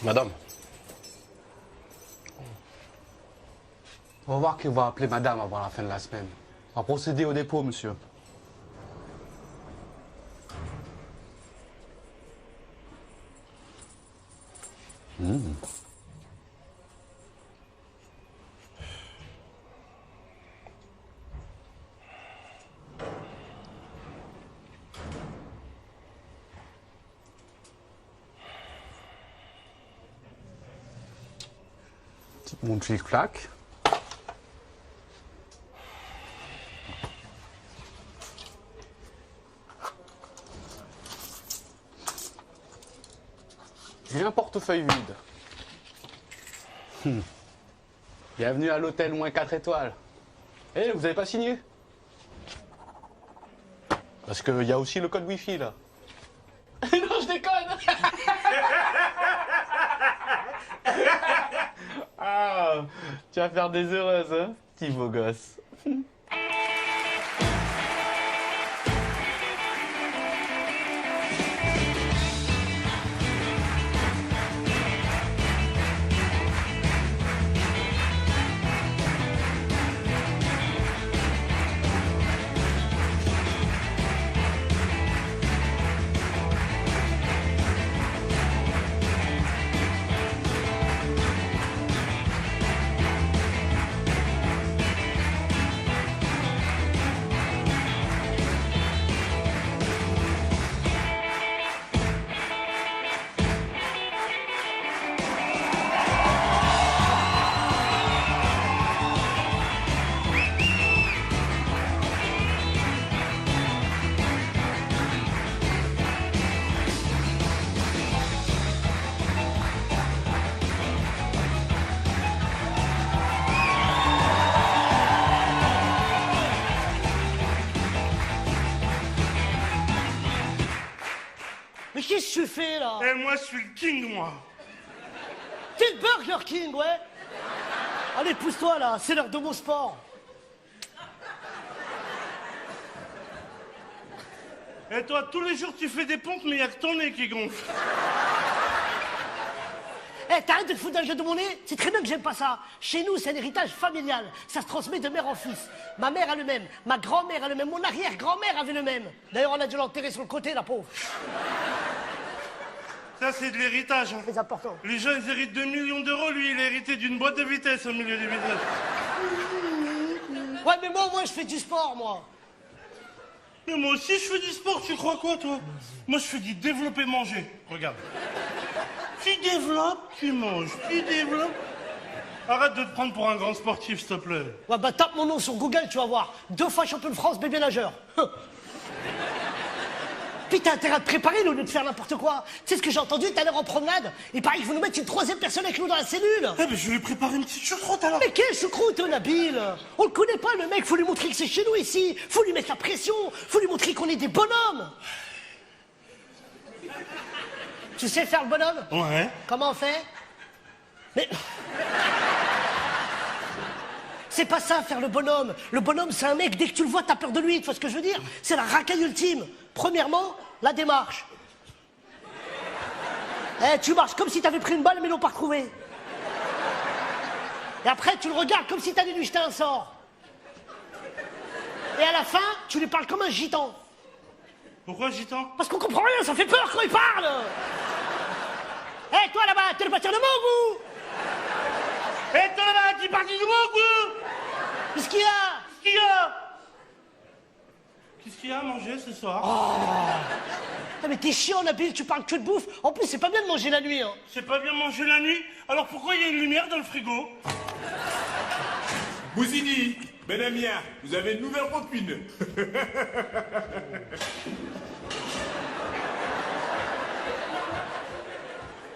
Madame. On va voir qu'il va appeler madame avant la fin de la semaine. On va procéder au dépôt, monsieur. Mon clic-clac. Et un portefeuille vide. Bienvenue à l'hôtel moins 4 étoiles. Eh, vous avez pas signé? Parce qu'il y a aussi le code Wi-Fi là. Non, je déconne. Ah, tu vas faire des heureuses, hein, petit beau gosse. Mais qu'est-ce que tu fais là? Eh, moi, je suis le king, moi. T'es le Burger King, ouais? Allez, pousse-toi là, c'est l'heure de mon sport. Et toi, tous les jours, tu fais des pompes, mais il n'y a que ton nez qui gonfle. Eh, t'arrêtes de te foutre dans le jeu de mon nez? C'est très bien que j'aime pas ça. Chez nous, c'est un héritage familial. Ça se transmet de mère en fils. Ma mère a le même, ma grand-mère a le même, mon arrière-grand-mère avait le même. D'ailleurs, on a dû l'enterrer sur le côté, la pauvre. Ça, c'est de l'héritage. Hein. C'est important. Les gens, ils héritent 2 millions d'euros. Lui, il a hérité d'une boîte de vitesse au milieu des vitesses. Ouais, mais moi, je fais du sport, moi. Mais moi aussi, je fais du sport. Tu crois quoi, toi? Moi, je fais du développer manger. Regarde. Tu développes, tu manges. Tu développes. Arrête de te prendre pour un grand sportif, s'il te plaît. Ouais, bah tape mon nom sur Google, tu vas voir. 2 fois champion de France, bébé nageur. Puis t'as intérêt à te préparer au lieu de faire n'importe quoi. Tu sais ce que j'ai entendu tout à l'heure en promenade? Il paraît qu'il faut nous mettre une 3e personne avec nous dans la cellule. Eh ben, je vais lui préparer une petite choucroute, alors. Mais quelle choucroute, Nabil? On le connaît pas, le mec, faut lui montrer que c'est chez nous ici. Faut lui mettre la pression, faut lui montrer qu'on est des bonhommes. Tu sais faire le bonhomme? Ouais. Comment on fait? Mais... C'est pas ça, faire le bonhomme. Le bonhomme, c'est un mec, dès que tu le vois, t'as peur de lui, tu vois ce que je veux dire? C'est la racaille ultime. Premièrement, la démarche. Eh, tu marches comme si t'avais pris une balle, mais l'ont pas retrouvé. Et après, tu le regardes comme si t'allais lui jeter un sort. Et à la fin, tu lui parles comme un gitan. Pourquoi, gitan? Parce qu'on comprend rien, ça fait peur quand il parle. Eh, toi là-bas, t'es le bâtiment de mon goût. Eh, toi là-bas, tu parles du goût? Qu'est-ce qu'il y a? Qu'est-ce qu'il y a? Qu'est-ce qu'il y a à manger ce soir? Ah, mais t'es chiant, Nabil, tu parles que de bouffe. En plus, c'est pas bien de manger la nuit, hein. C'est pas bien manger la nuit? Alors pourquoi il y a une lumière dans le frigo? Bouzini, Benamia, vous avez une nouvelle copine.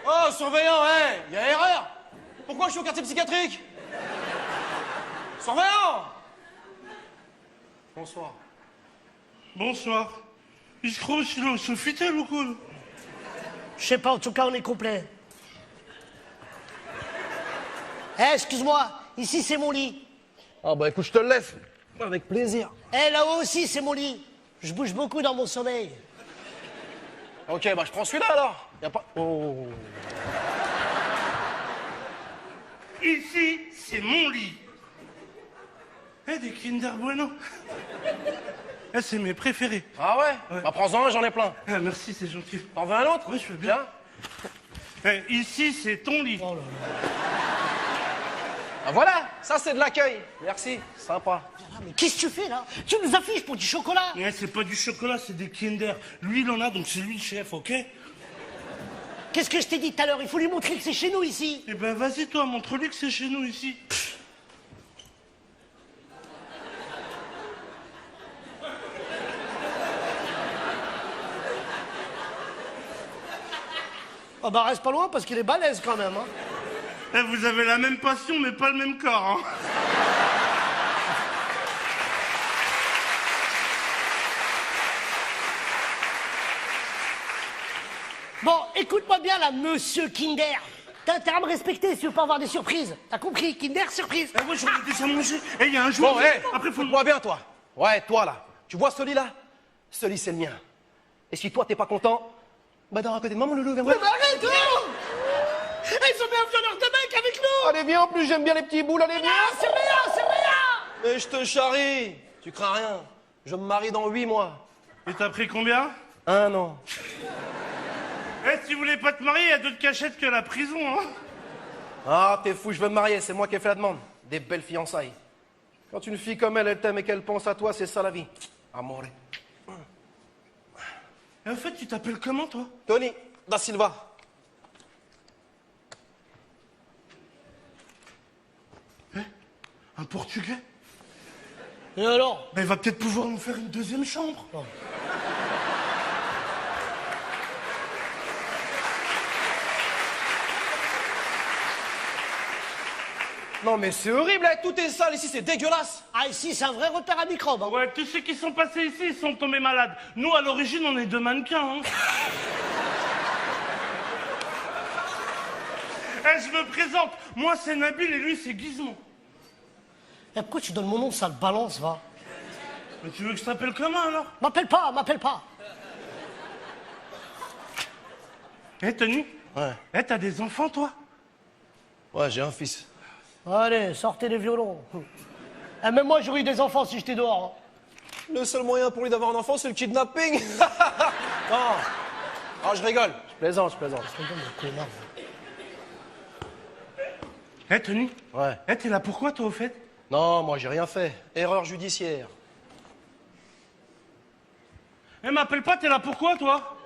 Oh, surveillant, ouais, il y a erreur. Pourquoi je suis au quartier psychiatrique? Surveillant. Bonsoir. Bonsoir. Il se croit sur Fitel ou quoi? Je sais pas, en tout cas, on est complet. Eh, excuse-moi, ici, c'est mon lit. Ah bah écoute, je te le laisse. Avec plaisir. Eh, là-haut aussi, c'est mon lit. Je bouge beaucoup dans mon sommeil. Ok, bah je prends celui-là alors. Y a pas... Oh. ici, c'est mon lit. Eh, des Kinder Bueno. Eh, c'est mes préférés. Ah ouais, Ouais. Bah prends-en un, j'en ai plein. Ah, merci, c'est gentil. T'en veux un autre? Oui, je veux bien. Tiens. Eh, ici, c'est ton lit. Oh là là. Ah voilà, ça c'est de l'accueil. Merci, sympa. Ah, mais qu'est-ce que tu fais là? Tu nous affiches pour du chocolat? Ouais, c'est pas du chocolat, c'est des Kinder. Lui, il en a, donc c'est lui le chef, ok? Qu'est-ce que je t'ai dit tout à l'heure? Il faut lui montrer que c'est chez nous ici. Eh ben, vas-y, toi, montre-lui que c'est chez nous, ici. Ah bah reste pas loin parce qu'il est balèze quand même. Hein. Eh, vous avez la même passion, mais pas le même corps, hein. Bon, écoute-moi bien là, monsieur Kinder. T'as intérêt à me respecter si tu veux pas avoir des surprises. T'as compris? Kinder, surprise. Eh, ouais, j'en ai déjà mangé. Eh, il y a un jour... Bon, hé, Après, faut... écoute-moi bien, toi. Ouais, toi, là. Tu vois ce lit-là? Ce lit, c'est le mien. Et si toi, t'es pas content, bah, dors à côté de moi, mon loulou, viens voir. Mais arrête, oh ils ont mis un violeur de mec avec nous. Allez, viens, en plus, j'aime bien les petits boules, allez, viens. Ah, c'est rien, c'est rien. Mais je te charrie. Tu crains rien. Je me marie dans 8 mois. Et t'as pris combien? 1 an. Eh, si vous voulez pas te marier, il y a d'autres cachettes que la prison, hein. Ah, t'es fou, je veux me marier, c'est moi qui ai fait la demande. Des belles fiançailles. Quand une fille comme elle t'aime et qu'elle pense à toi, c'est ça la vie. Amore. Et en fait, tu t'appelles comment, toi? Tony, da Silva. Un Portugais? Et alors? Ben, il va peut-être pouvoir nous faire une deuxième chambre. Non mais c'est horrible, hein, tout est sale ici, c'est dégueulasse. Ah, ici, c'est un vrai repère à microbes. Hein. Ouais, tous ceux qui sont passés ici, ils sont tombés malades. Nous, à l'origine, on est deux mannequins, hein. Eh, je me présente. Moi, c'est Nabil et lui, c'est Gizmo. Et pourquoi tu donnes mon nom, ça le balance, va? Mais tu veux que je t'appelle comment, alors? M'appelle pas, m'appelle pas. Eh, Tony? Ouais. Eh, t'as des enfants, toi? Ouais, j'ai un fils. Allez, sortez les violons. Et même moi, j'aurais eu des enfants si j'étais dehors. Hein. Le seul moyen pour lui d'avoir un enfant, c'est le kidnapping. Non. Oh, je rigole. Je plaisante, je plaisante. Eh, Tony? Ouais. Eh, t'es là pourquoi, toi, au fait? Non, moi j'ai rien fait. Erreur judiciaire. Eh, m'appelle pas, t'es là pourquoi, toi?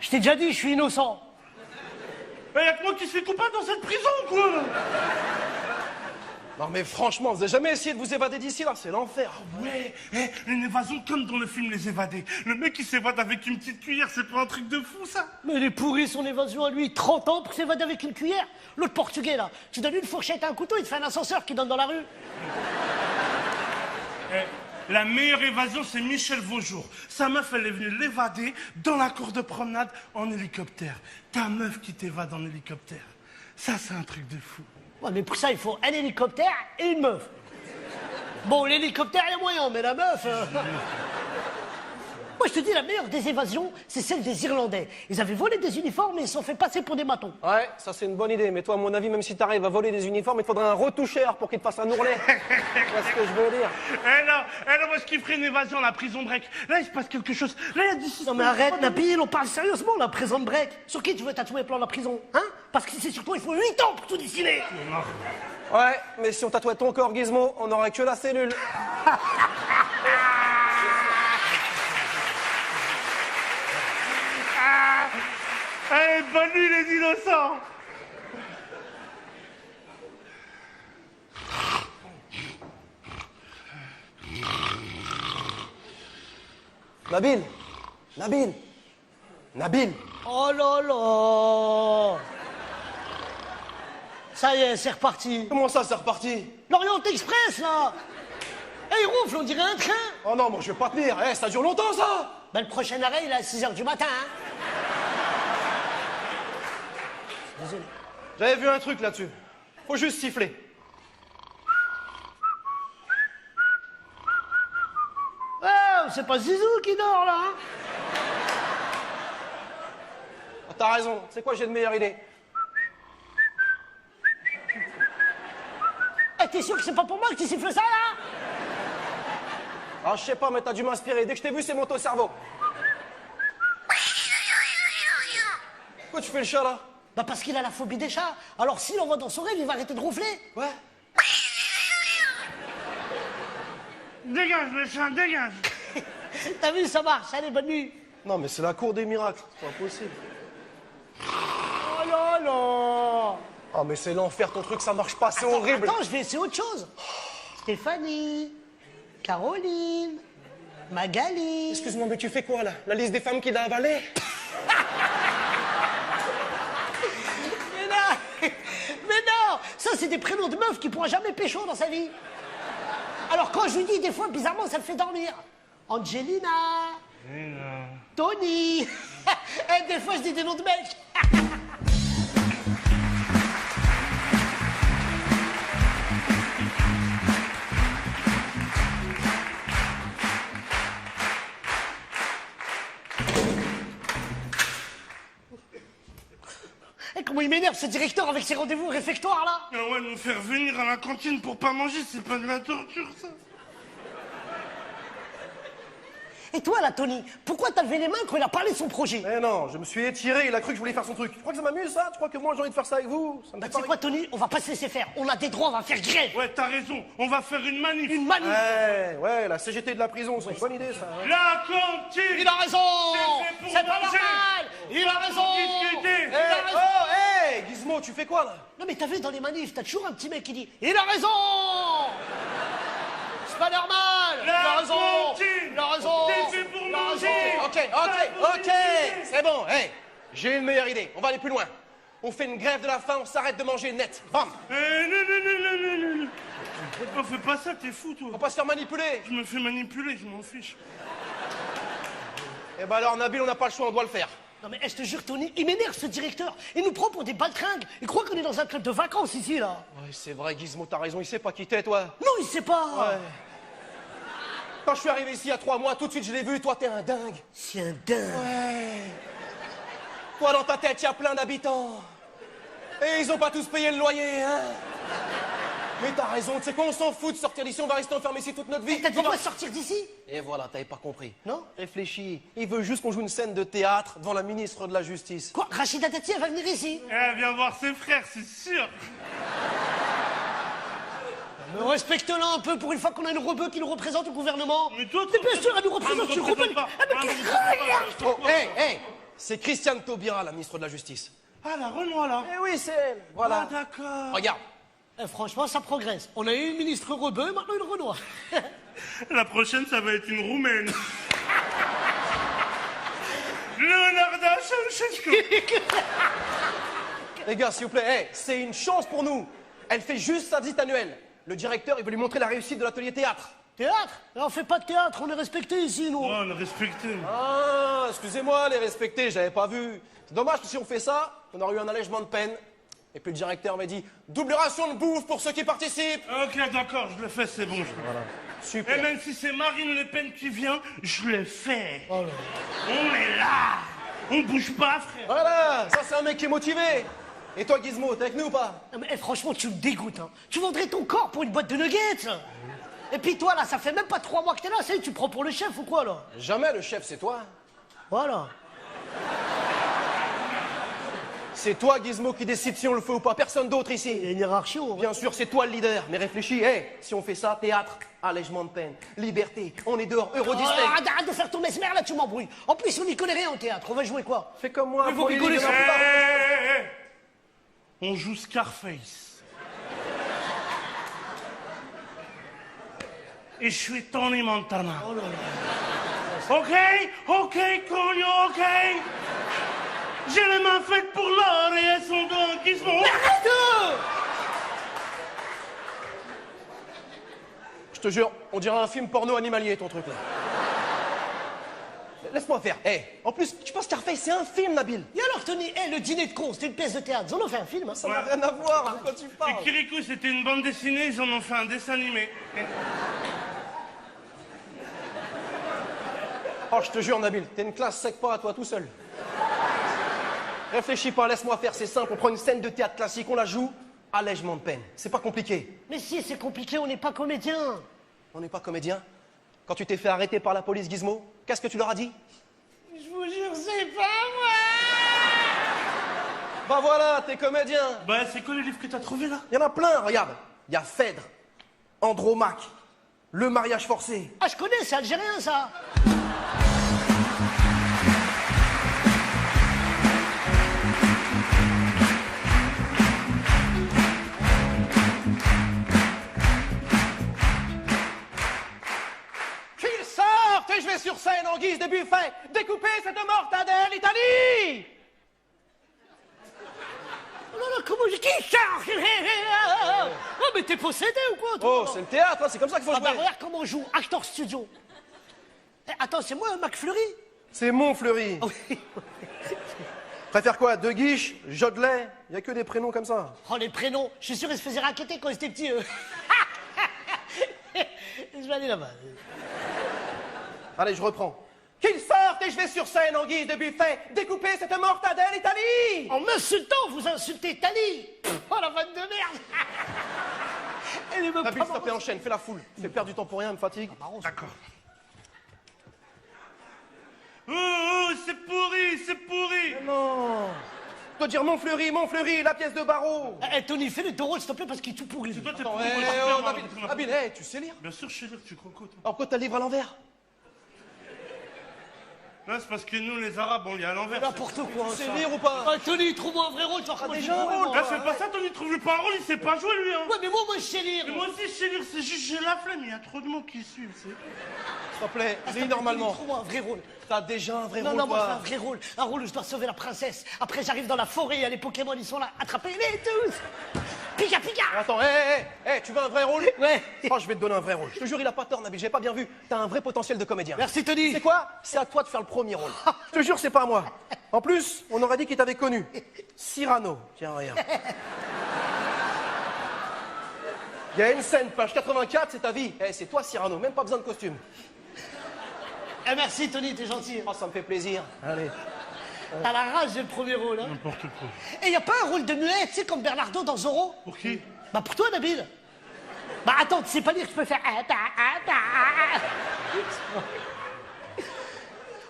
Je t'ai déjà dit, je suis innocent. Eh, y'a que moi qui suis coupable dans cette prison, quoi. Non mais franchement, vous avez jamais essayé de vous évader d'ici là, c'est l'enfer. Ouais, eh, une évasion comme dans le film Les Évadés. Le mec qui s'évade avec une petite cuillère, c'est pas un truc de fou, ça? Mais il est pourri son évasion à lui, 30 ans pour s'évader avec une cuillère. L'autre portugais là, tu donnes une fourchette et un couteau, il te fait un ascenseur qui donne dans la rue. Eh, la meilleure évasion, c'est Michel Vaujour. Sa meuf, elle est venue l'évader dans la cour de promenade en hélicoptère. Ta meuf qui t'évade en hélicoptère. Ça, c'est un truc de fou. Ouais, mais pour ça, il faut un hélicoptère et une meuf. Bon, l'hélicoptère, il y a moyen, mais la meuf... Moi, je te dis, la meilleure des évasions, c'est celle des Irlandais. Ils avaient volé des uniformes et ils se sont fait passer pour des matons. Ouais, ça c'est une bonne idée, mais toi, à mon avis, même si t'arrives à voler des uniformes, il faudrait un retoucheur pour qu'il te fasse un ourlet. Tu vois ce que je veux dire? Eh là, moi, je kifferais une évasion, la prison break. Là, il se passe quelque chose. Là, il y a du... Non mais arrête, Nabil, on parle sérieusement, la prison break. Sur qui tu veux tatouer le plan de la prison? Hein? Parce que si c'est sur toi, il faut 8 ans pour tout dessiner. Ouais, mais si on tatouait ton corps, Gizmo, on n'aurait que la cellule. Allez, bonne nuit, les innocents. Nabil Nabil Nabil Oh là là. Ça y est, c'est reparti. Comment ça, c'est reparti? L'Orient Express, là. Eh, il ronfle, on dirait un train. Oh non, moi je vais pas tenir, eh, ça dure longtemps ça. Ben, le prochain arrêt, il est à 6h du matin, hein. Désolé. J'avais vu un truc là-dessus. Faut juste siffler. Oh, c'est pas Zizou qui dort, là, hein. Ah, t'as raison, c'est quoi, j'ai de meilleure idée. t'es sûr que c'est pas pour moi que tu siffles ça, là? Ah, je sais pas, mais t'as dû m'inspirer. Dès que je t'ai vu, c'est monté au cerveau. Pourquoi tu fais le chat, là? Bah parce qu'il a la phobie des chats. Alors s'il l'envoie dans son rêve, il va arrêter de ronfler. Ouais. Dégage, le chat, dégage. T'as vu, ça marche. Allez, bonne nuit. Non, mais c'est la cour des miracles. C'est pas possible. Oh là là. Oh, mais c'est l'enfer, ton truc, ça marche pas, c'est horrible. Attends, je vais essayer autre chose. Stéphanie, Caroline, Magali. Excuse-moi, mais tu fais quoi, là? La liste des femmes qu'il a avalées? Mais non, ça c'est des prénoms de meufs qui pourra jamais pécho dans sa vie. Alors quand je lui dis, des fois, bizarrement, ça le fait dormir. Angelina, Tony. Et des fois, je dis des noms de mecs. Et comment il m'énerve ce directeur avec ses rendez-vous réfectoires là. Ah ouais, nous faire venir à la cantine pour pas manger, c'est pas de la torture, ça. Et toi là, Tony, pourquoi t'as levé les mains quand il a parlé de son projet? Mais non, je me suis étiré, il a cru que je voulais faire son truc. Tu crois que ça m'amuse, ça? Tu crois que moi, j'ai envie de faire ça avec vous? Ça me Bah fait tu sais pas quoi, Tony, on va pas se laisser faire. On a des droits, on va faire grève. Ouais, t'as raison, on va faire une manif. Une manif. Ouais, la CGT de la prison, c'est une bonne idée, ça. Ouais. La cantine. Il a raison. C'est fait pour C'est pas manger. normal. Il a raison. Discuter. Il a raison. Oh, hey, Gizmo, tu fais quoi, là? Non mais t'as vu dans les manifs, t'as toujours un petit mec qui dit « Il a raison !» C'est pas normal. Il a raison. cantine. Il a raison. C'est fait pour Il a raison. manger. Ok, c'est bon, hey, j'ai une meilleure idée, on va aller plus loin. On fait une grève de la faim, on s'arrête de manger net. Bam! Non. Pourquoi fais pas ça, t'es fou, toi. Faut pas se faire manipuler. Je me fais manipuler, je m'en fiche. Eh ben alors, Nabil, on n'a pas le choix, on doit le faire. Non mais je te jure, Tony, il m'énerve ce directeur. Il nous prend pour des baltringues. Il croit qu'on est dans un club de vacances ici, là. Ouais, c'est vrai, Gizmo, t'as raison, il sait pas qui t'es, toi. Non, il sait pas. Ouais. Quand je suis arrivé ici il y a 3 mois, tout de suite je l'ai vu, toi t'es un dingue. C'est un dingue. Ouais. Toi dans ta tête, il y a plein d'habitants. Et ils ont pas tous payé le loyer, hein. Mais t'as raison, tu sais quoi, on s'en fout de sortir d'ici, on va rester enfermés ici toute notre vie. T'as dit quoi sortir d'ici? Et voilà, t'avais pas compris. Non? Réfléchis, il veut juste qu'on joue une scène de théâtre devant la ministre de la Justice. Quoi? Rachida Dati, elle va venir ici? Elle vient voir ses frères, c'est sûr. Mais respecte-la un peu pour une fois qu'on a une rebeu qui nous représente au gouvernement. Mais toi, Mais bien sûr, elle nous représente, tu représente comprends? pas. Ah, mais qu'est-ce que... Oh, hey, c'est Christiane Taubira, la ministre de la Justice. Ah, la Renoir, là. Eh oui, c'est elle, voilà. Ah, d'accord. Regarde. Franchement, ça progresse. On a eu une ministre rebeu, maintenant une Renoir. La prochaine, ça va être une Roumaine. Leonardo Ceausescu. Les gars, s'il vous plaît, hey, c'est une chance pour nous. Elle fait juste sa visite annuelle. Le directeur, il veut lui montrer la réussite de l'atelier théâtre. Théâtre? On fait pas de théâtre, on est respecté ici, nous. Oh, on a respecté. Ah, excusez-moi, les respectés, j'avais pas vu. C'est dommage que si on fait ça, on aurait eu un allègement de peine. Et puis le directeur m'a dit, double ration de bouffe pour ceux qui participent. Ok, d'accord, je le fais, c'est bon. Super. Et même si c'est Marine Le Pen qui vient, je le fais. On est là. On bouge pas, frère. Voilà, ça c'est un mec qui est motivé. Et toi, Gizmo, t'es avec nous ou pas? Non, mais, franchement, tu me dégoûtes. Hein. Tu vendrais ton corps pour une boîte de nuggets. Et puis toi, là, ça fait même pas 3 mois que t'es là. Ça y est, tu prends pour le chef ou quoi, là? Jamais le chef, c'est toi. Voilà. C'est toi, Gizmo, qui décide si on le fait ou pas. Personne d'autre Il y ici. a une hiérarchie, on va. Bien sûr, c'est toi le leader. Mais réfléchis, hey, si on fait ça, théâtre, allègement de peine, liberté, on est dehors, Euro Oh, Disney. arrête de faire ton mesmer, là, tu m'embrouilles. En plus, on n'y connaît rien en théâtre. On va jouer quoi? Fais comme moi. Mais vous prends les rigolez, livres ça. de la plupart. On joue Scarface. Et je suis Tony Montana. Oh là là. Ok, cogno, ok. J'ai les mains faites pour l'or et elles sont dans Gizmo. Arrête! Je te jure, on dirait un film porno animalier, ton truc là. Laisse-moi faire. Hey, en plus, tu penses Scarface, c'est un film, Nabil. Et alors, Tony, le dîner de con, c'était une pièce de théâtre. Ils en ont fait un film, hein. Ça n'a rien à voir, de quoi tu Et parles. Kirikou, c'était une bande dessinée, ils en ont fait un dessin animé. Oh, je te jure, Nabil, t'es une classe sec pas à toi tout seul. Réfléchis pas, laisse-moi faire, c'est simple. On prend une scène de théâtre classique, on la joue, allègement de peine. C'est pas compliqué. Mais si, c'est compliqué, on n'est pas comédien. On n'est pas comédien. Quand tu t'es fait arrêter par la police, Gizmo, qu'est-ce que tu leur as dit? Je vous jure, c'est pas moi. Bah voilà, t'es comédien. Bah, c'est quoi les livres que t'as trouvés là? Il y en a plein, regarde. Il y a Phèdre, Andromaque, Le mariage forcé. Ah, je connais, c'est algérien, ça. Qu'ils sortent et je vais sur scène en guise de buffet découper cette mortadelle Italie. Oh là là, comment je... Qui sort? Oh, mais t'es possédé ou quoi, toi? Oh, c'est le théâtre, hein, c'est comme ça qu'il faut Ah bah jouer. regarde comment on joue, Actor Studio. Eh, attends, c'est moi, McFlurry? C'est mon Fleury. Oui. Préfère quoi? De Guiche, Jodelet? Il y a que des prénoms comme ça. Oh, les prénoms, je suis sûr qu'ils se faisaient raqueter quand ils étaient petits, eux. Je vais aller là-bas. Allez, je reprends. Qu'ils sortent et je vais sur scène en guise de buffet découper cette mortadelle Italie. En m'insultant, vous insultez Tali. Oh, la vanne de merde. Elle est même Nabil, pas s'il te plaît, enchaîne, fais la foule. Fais perdre du temps pour rien, elle me fatigue. D'accord. Oh, c'est pourri, c'est pourri. Non. Tu dois dire mon Fleury, la pièce de barreau. Eh, Tony, fais le taureau, s'il te plaît, parce qu'il est tout pourri. C'est toi, t'es Attends, pourri. hé, moi, je oh, peux pas, Nabil, moi. Nabil, hé, tu sais lire? Bien sûr, je sais lire, tu crois quoi, toi? Alors pourquoi t'as le livre à l'envers? Non, c'est parce que nous, les Arabes, on lit à l'envers. N'importe quoi, Tu sais ça. lire ou pas? Ah, Tony, trouve-moi un vrai rôle, toi. déjà un rôle, Là, c'est pas ça, Tony, trouve-lui pas un rôle, il sait pas jouer, lui, hein. Ouais, mais moi, je sais lire. Mais moi aussi, je sais lire, c'est juste, j'ai la flemme, il y a trop de monde qui suivent, c'est... S'il te plaît, lis Tony, normalement. trouve-moi un vrai rôle. T'as déjà un vrai Non, rôle, non, moi, je veux toi. un vrai rôle. Un rôle où je dois sauver la princesse. Après, j'arrive dans la forêt, il y a les Pokémon, ils sont là. Attrapez-les tous. Pika, pika. Attends, hé, tu veux un vrai rôle? Ouais. Oh, je vais te donner un vrai rôle. Je te jure, il a pas tort, Nabil, j'ai pas bien vu. T'as un vrai potentiel de comédien. Merci, Tony. C'est quoi? C'est à toi de faire le premier rôle. Je te jure, c'est pas à moi. En plus, on aurait dit qu'il t'avait connu. Cyrano. Tiens, regarde. Il y a une scène, page 84, c'est ta vie. Eh, c'est toi, Cyrano, même pas besoin de costume. Eh, merci, Tony, t'es gentil. Oh, ça me fait plaisir. Allez. T'as la rage, j'ai le premier rôle, hein. N'importe quoi. Et y a pas un rôle de muet, tu sais, comme Bernardo dans Zorro? Pour qui? Bah, pour toi, Nabil. Bah, attends, tu sais pas lire que je peux faire.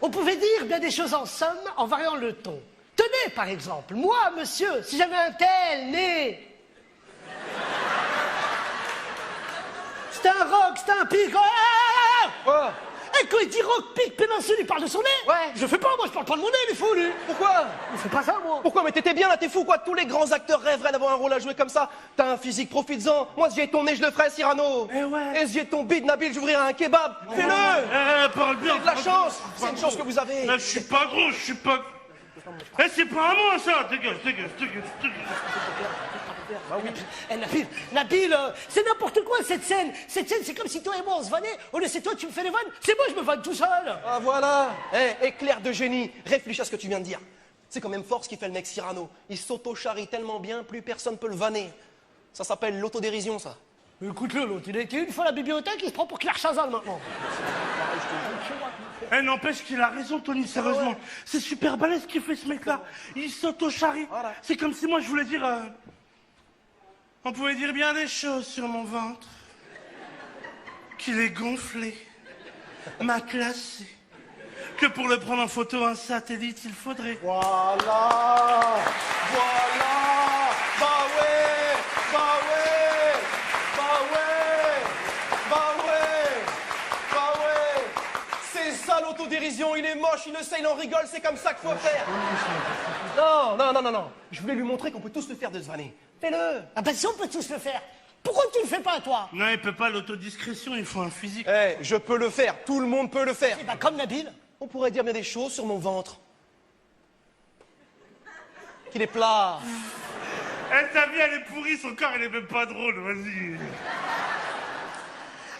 On pouvait dire bien des choses en somme en variant le ton. Tenez, par exemple, moi, monsieur, si j'avais un tel nez. C'était un rock, c'était un pic. Quoi? Et quand il dit rock, pic, péninsule, il parle de son nez. Ouais. Je fais pas, moi, je parle pas de mon nez, il est fou, lui. Pourquoi? Il fait pas ça, moi. Pourquoi? Mais t'étais bien là, t'es fou quoi? Tous les grands acteurs rêveraient d'avoir un rôle à jouer comme ça. T'as un physique, profites-en. Moi, si j'ai ton nez, je le ferais, Cyrano. Eh ouais. Et si j'ai ton bide, Nabil, j'ouvrirais un kebab. Fais-le! Parle bien. C'est de la chance. C'est une chance que vous avez. Là, je suis pas gros, je suis pas... Eh, c'est pas à moi, ça. Dégage, dégage, dégage, dégage. Bah oui. Eh, Nabil, c'est n'importe quoi cette scène. Cette scène, c'est comme si toi et moi on se vannait. Au lieu c'est toi tu me fais les vannes, c'est moi je me vanne tout seul. Ah voilà. Eh, éclair de génie. Réfléchis à ce que tu viens de dire. C'est quand même fort ce qu'il fait le mec Cyrano. Il s'auto-charrie tellement bien, plus personne peut le vanner. Ça s'appelle l'autodérision, ça. Écoute-le, l'autre, il a été une fois à la bibliothèque, il se prend pour Claire Chazal maintenant. Eh, n'empêche qu'il a raison, Tony, sérieusement. C'est super balèze ce qu'il fait, ce mec-là. Il s'auto-charrie. Voilà. C'est comme si moi, je voulais dire... On pouvait dire bien des choses sur mon ventre. Qu'il est gonflé, matelassé. Que pour le prendre en photo, un satellite, il faudrait... Voilà. Voilà. Bah ouais. Bah ouais. Bah ouais. Bah ouais. Bah ouais. C'est ça l'autodérision. Il est moche, il le sait, il en rigole. C'est comme ça qu'il faut faire. Non. Je voulais lui montrer qu'on peut tous le faire de se vanner. Fais-le. Ah bah si on peut tous le faire. Pourquoi tu le fais pas toi? Non, il peut pas l'autodiscrétion, il faut un physique. Eh, je peux le faire. Tout le monde peut le faire. Eh bah comme Nabil. On pourrait dire bien des choses sur mon ventre. Qu'il est plat. Eh, ta vie, elle est pourrie, son corps, il est même pas drôle, vas-y.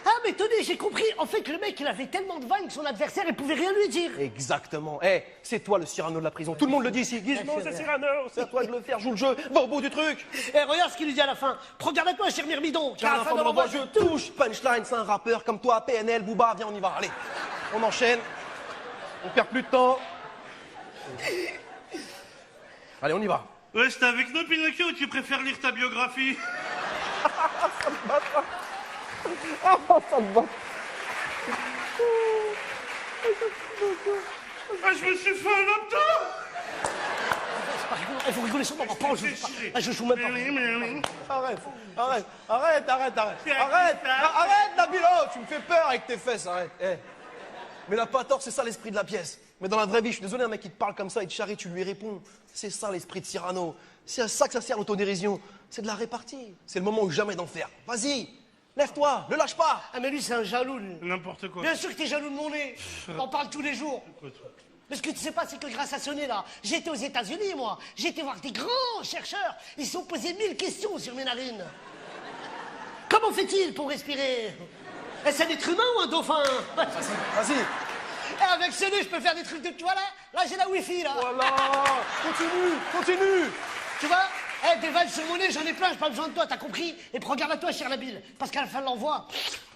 Ah mais Tony, j'ai compris. En fait que le mec il avait tellement de vannes que son adversaire il pouvait rien lui dire. Exactement. Eh, c'est toi le Cyrano de la prison. Tout le monde le dit ici. Gizmo, c'est Cyrano. C'est à toi de le faire. Joue le jeu. Va au bout du truc. Eh regarde ce qu'il lui dit à la fin. Regarde avec moi, cher Myrmidon. Car à la fin de l'envoi, je touche. Punchline, c'est un rappeur comme toi. PNL, Booba, viens, on y va. Allez, on enchaîne. On perd plus de temps. Allez, on y va. Ouais, c'était avec nous, Pinocchio, ou tu préfères lire ta biographie? Ah, je me suis fait un laptop. C'est pas rigolo. Vous rigolez sur moi, pas, je joue pas. Ah, je joue même pas. Arrête, Nabilo, tu me fais peur avec tes fesses, arrête. Eh. Mais la pas tort, c'est ça l'esprit de la pièce. Mais dans la vraie vie, je suis désolé, un mec qui te parle comme ça, il te charrie, tu lui réponds. C'est ça l'esprit de Cyrano. C'est à ça que ça sert l'autodérision. C'est de la répartie. C'est le moment ou jamais d'en faire. Vas-y, lève-toi, ne lâche pas. Ah, mais lui, c'est un jaloux, lui. N'importe quoi. Bien sûr que t'es jaloux de mon nez. T'en parles tous les jours. Mais ce que tu sais pas, c'est que grâce à ce nez-là, j'étais aux États-Unis, moi. J'ai été voir des grands chercheurs. Ils se sont posés 1000 questions sur mes narines. Comment fait-il pour respirer? Est-ce un être humain ou un dauphin? Vas-y. Et avec ce nez, je peux faire des trucs de... Tu vois là, j'ai la Wi-Fi, là. Voilà. Continue. Tu vois? Des vannes sur mon nez, j'en ai plein, j'ai pas besoin de toi, t'as compris? Et puis regarde à toi, cher Nabil, parce qu'à la fin de l'envoi,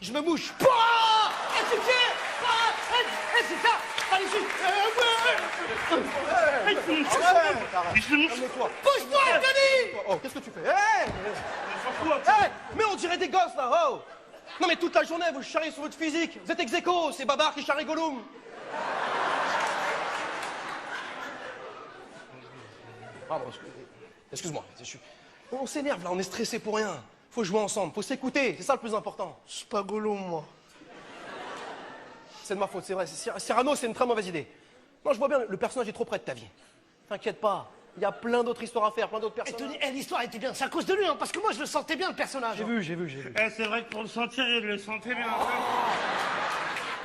je me mouche. Pouah! C'est ça! Allez, Calme-toi. Pousse-toi, Anthony! Oh, qu'est-ce que tu fais? Mais on dirait des gosses, là. Oh. Non, mais toute la journée, vous charriez sur votre physique. Vous êtes ex aequo, c'est Babar qui charrie Gollum. Pardon, excuse-moi. On s'énerve, là, on est stressé pour rien. Faut jouer ensemble, faut s'écouter, c'est ça le plus important. C'est pas Gollum, moi. C'est de ma faute, c'est vrai. Cyrano, c'est une très mauvaise idée. Non, je vois bien, le personnage est trop près de ta vie. T'inquiète pas, il y a plein d'autres histoires à faire, plein d'autres Et personnages. Tony, l'histoire était bien, c'est à cause de lui, hein, parce que moi, je le sentais bien, le personnage. J'ai vu. Eh, c'est vrai que pour le sentir, il le sentait bien.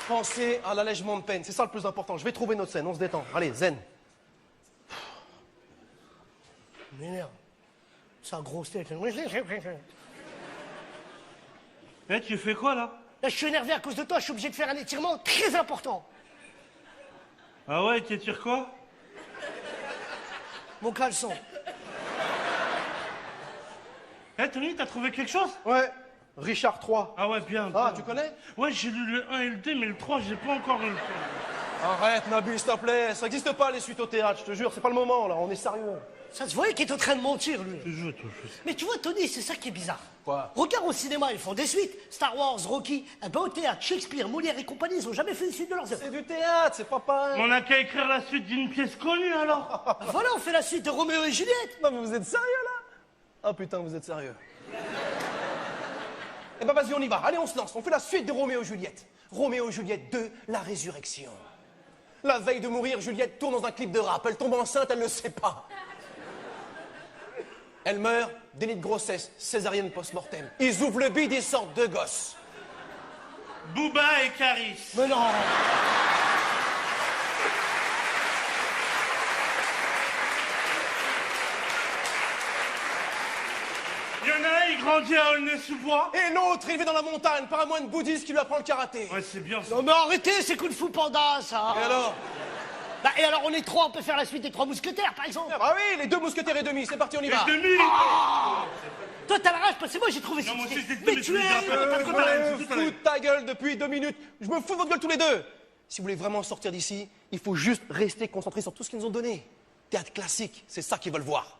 Pensez à l'allègement de peine, c'est ça le plus important. Je vais trouver notre scène, on se détend. Allez, zen. M'énerve. C'est un gros steak. Là, Eh, tu fais quoi, là? je suis énervé à cause de toi, je suis obligé de faire un étirement très important. Ah ouais, tu tires quoi? Mon caleçon. Eh, Tony, t'as trouvé quelque chose? Ouais, Richard III. Ah ouais, bien. Ah, tu connais? Ouais, j'ai lu le 1 et le 2, mais le 3, j'ai pas encore lu. Arrête, Nabil, s'il te plaît. Ça n'existe pas, les suites au théâtre, je te jure. C'est pas le moment, là. On est sérieux. Ça se voyait qu'il est en train de mentir, lui. Je joue, toi, Mais tu vois, Tony, c'est ça qui est bizarre. Quoi? Regarde au cinéma, ils font des suites. Star Wars, Rocky. Eh ben, au théâtre, Shakespeare, Molière et compagnie, ils ont jamais fait une suite de leurs œuvres. C'est du théâtre, c'est pas pareil. On n'a qu'à écrire la suite d'une pièce connue, alors. Voilà, on fait la suite de Roméo et Juliette. Non, mais vous êtes sérieux, là? Ah, putain, vous êtes sérieux. Eh ben, vas-y, on y va. Allez, on se lance. On fait la suite de Roméo et Juliette. Roméo et Juliette 2, la résurrection. La veille de mourir, Juliette tourne dans un clip de rap. Elle tombe enceinte, elle ne le sait pas. Elle meurt, déni de grossesse, césarienne post-mortem. Ils ouvrent le bide, ils sortent deux gosses. Booba et Caris. Mais non. Il y en a un, il grandit à Aulnay-sous-Bois. Et l'autre, il vit dans la montagne par un moine bouddhiste qui lui apprend le karaté. Ouais, c'est bien ça. Non, mais arrêtez, c'est Kung Fu Panda, ça. Et alors? Bah, et alors, on est trois, on peut faire la suite des trois mousquetaires, par exemple. Ah oui, les deux mousquetaires et demi, c'est parti, on y va. Et demi. Toi, t'as la rage, parce que moi, j'ai trouvé Non, cette moi aussi, idée. j'ai Mais trouvé tu cette idée. es... T'as trop Je talent, me c'est tout fous talent. de ta gueule depuis 2 minutes. Je me fous de votre gueule tous les deux. Si vous voulez vraiment sortir d'ici, il faut juste rester concentré sur tout ce qu'ils nous ont donné. Théâtre classique, c'est ça qu'ils veulent voir.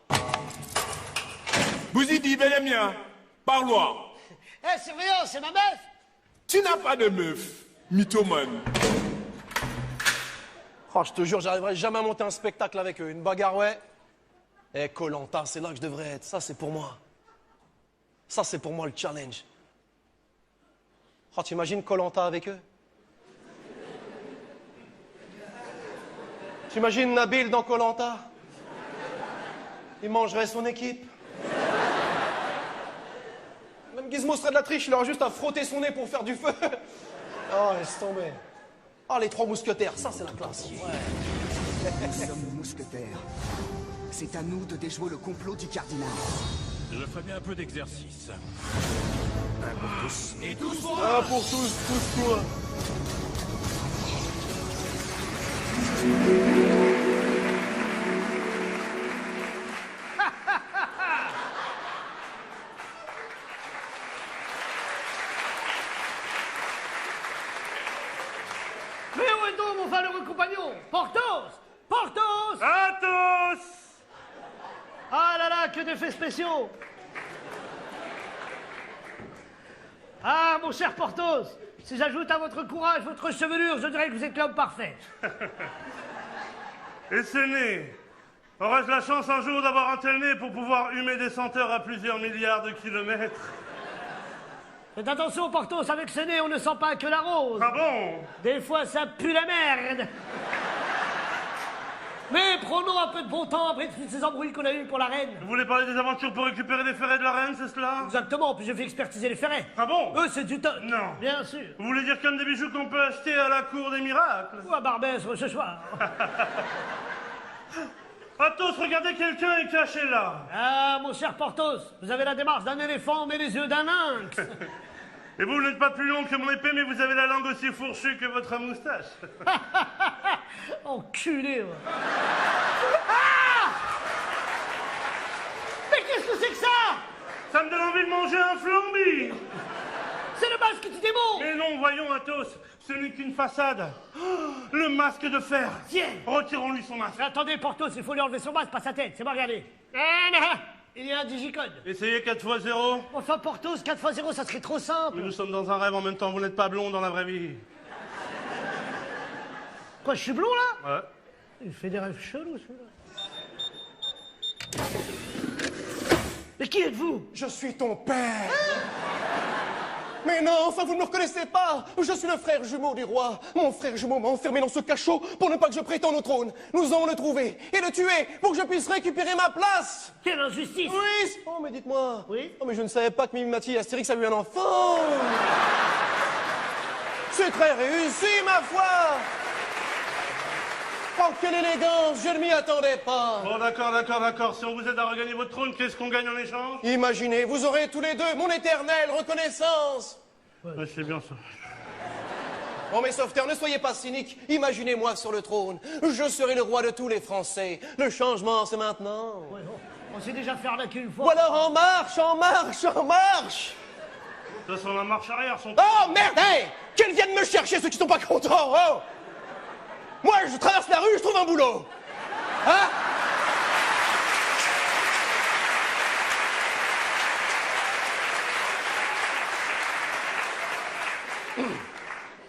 Bouzidi, Benamien, parloir. Eh, surveillant, c'est ma meuf. Tu n'as pas de meuf, mythomane. Oh, je te jure, j'arriverai jamais à monter un spectacle avec eux. Une bagarre, ouais. Eh, Koh-Lanta, c'est là que je devrais être. Ça, c'est pour moi. Ça, c'est pour moi le challenge. Oh, t'imagines Koh-Lanta avec eux? T'imagines Nabil dans Koh-Lanta? Il mangerait son équipe. Même Gizmo serait de la triche, il aurait juste à frotter son nez pour faire du feu. Oh, laisse tomber. Ah, les trois mousquetaires, ça c'est la classe. Nous sommes les mousquetaires. C'est à nous de déjouer le complot du cardinal. Je ferais bien un peu d'exercice. Ah, pour tous toi. Mais où est donc mon valeureux compagnon? Porthos! Porthos! À tous. Ah, là, que d'effets spéciaux. Ah, mon cher Porthos, si j'ajoute à votre courage votre chevelure, je dirais que vous êtes l'homme parfait. Et c'est né. Aurais-je la chance un jour d'avoir un tel nez pour pouvoir humer des senteurs à plusieurs milliards de kilomètres? Faites attention, Porthos, avec ce nez, on ne sent pas que la rose. Ah bon? Des fois, ça pue la merde. Mais prenons un peu de bon temps après toutes ces embrouilles qu'on a eues pour la reine. Vous voulez parler des aventures pour récupérer des ferrets de la reine, c'est cela? Exactement, puis j'ai fait expertiser les ferrets. Ah bon? Eux, c'est du toc. Non. Bien sûr. Vous voulez dire comme des bijoux qu'on peut acheter à la cour des miracles? Ou à Barbès ce soir. Athos, regardez, quelqu'un est caché là. Ah, mon cher Porthos, vous avez la démarche d'un éléphant, mais les yeux d'un lynx. Et vous n'êtes pas plus long que mon épée, mais vous avez la langue aussi fourchue que votre moustache. Enculé, moi. Ah! Mais qu'est-ce que c'est que ça? Ça me donne envie de manger un flambi. C'est le masque du démon. Mais non, voyons, Athos, ce n'est qu'une façade. Oh, le masque de fer. Tiens. Retirons-lui son masque. Mais attendez, Porthos, il faut lui enlever son masque, pas sa tête. C'est moi, regardez. Il y a un digicode. Essayez 4 x 0. Enfin, Porthos, 4 x 0, ça serait trop simple. Mais nous sommes dans un rêve en même temps, vous n'êtes pas blond dans la vraie vie. Quoi, je suis blond, là? Ouais. Il fait des rêves chelous, celui-là. Mais qui êtes-vous? Je suis ton père. Mais non, enfin, vous ne me reconnaissez pas. Je suis le frère jumeau du roi. Mon frère jumeau m'a enfermé dans ce cachot pour ne pas que je prétende au trône. Nous allons le trouver et le tuer pour que je puisse récupérer ma place. Quelle injustice! Oui. Oh, mais dites-moi. Oui? Oh, mais je ne savais pas que Mimimati et Astérix avaient eu un enfant. C'est très réussi, ma foi. Oh, quelle élégance, je ne m'y attendais pas. Bon, d'accord. Si on vous aide à regagner votre trône, qu'est-ce qu'on gagne en échange? Imaginez, vous aurez tous les deux mon éternelle reconnaissance. Ouais, c'est bien ça. Oh, mes sauveteurs, ne soyez pas cyniques. Imaginez-moi sur le trône. Je serai le roi de tous les Français. Le changement, c'est maintenant. Ouais, on s'est déjà fait arnaquer une fois. Ou alors en marche, en marche, en marche. De toute façon, la marche arrière, son... Oh, merde, hey, qu'ils viennent me chercher, ceux qui sont pas contents, oh. Moi, je traverse la rue, je trouve un boulot. Hein?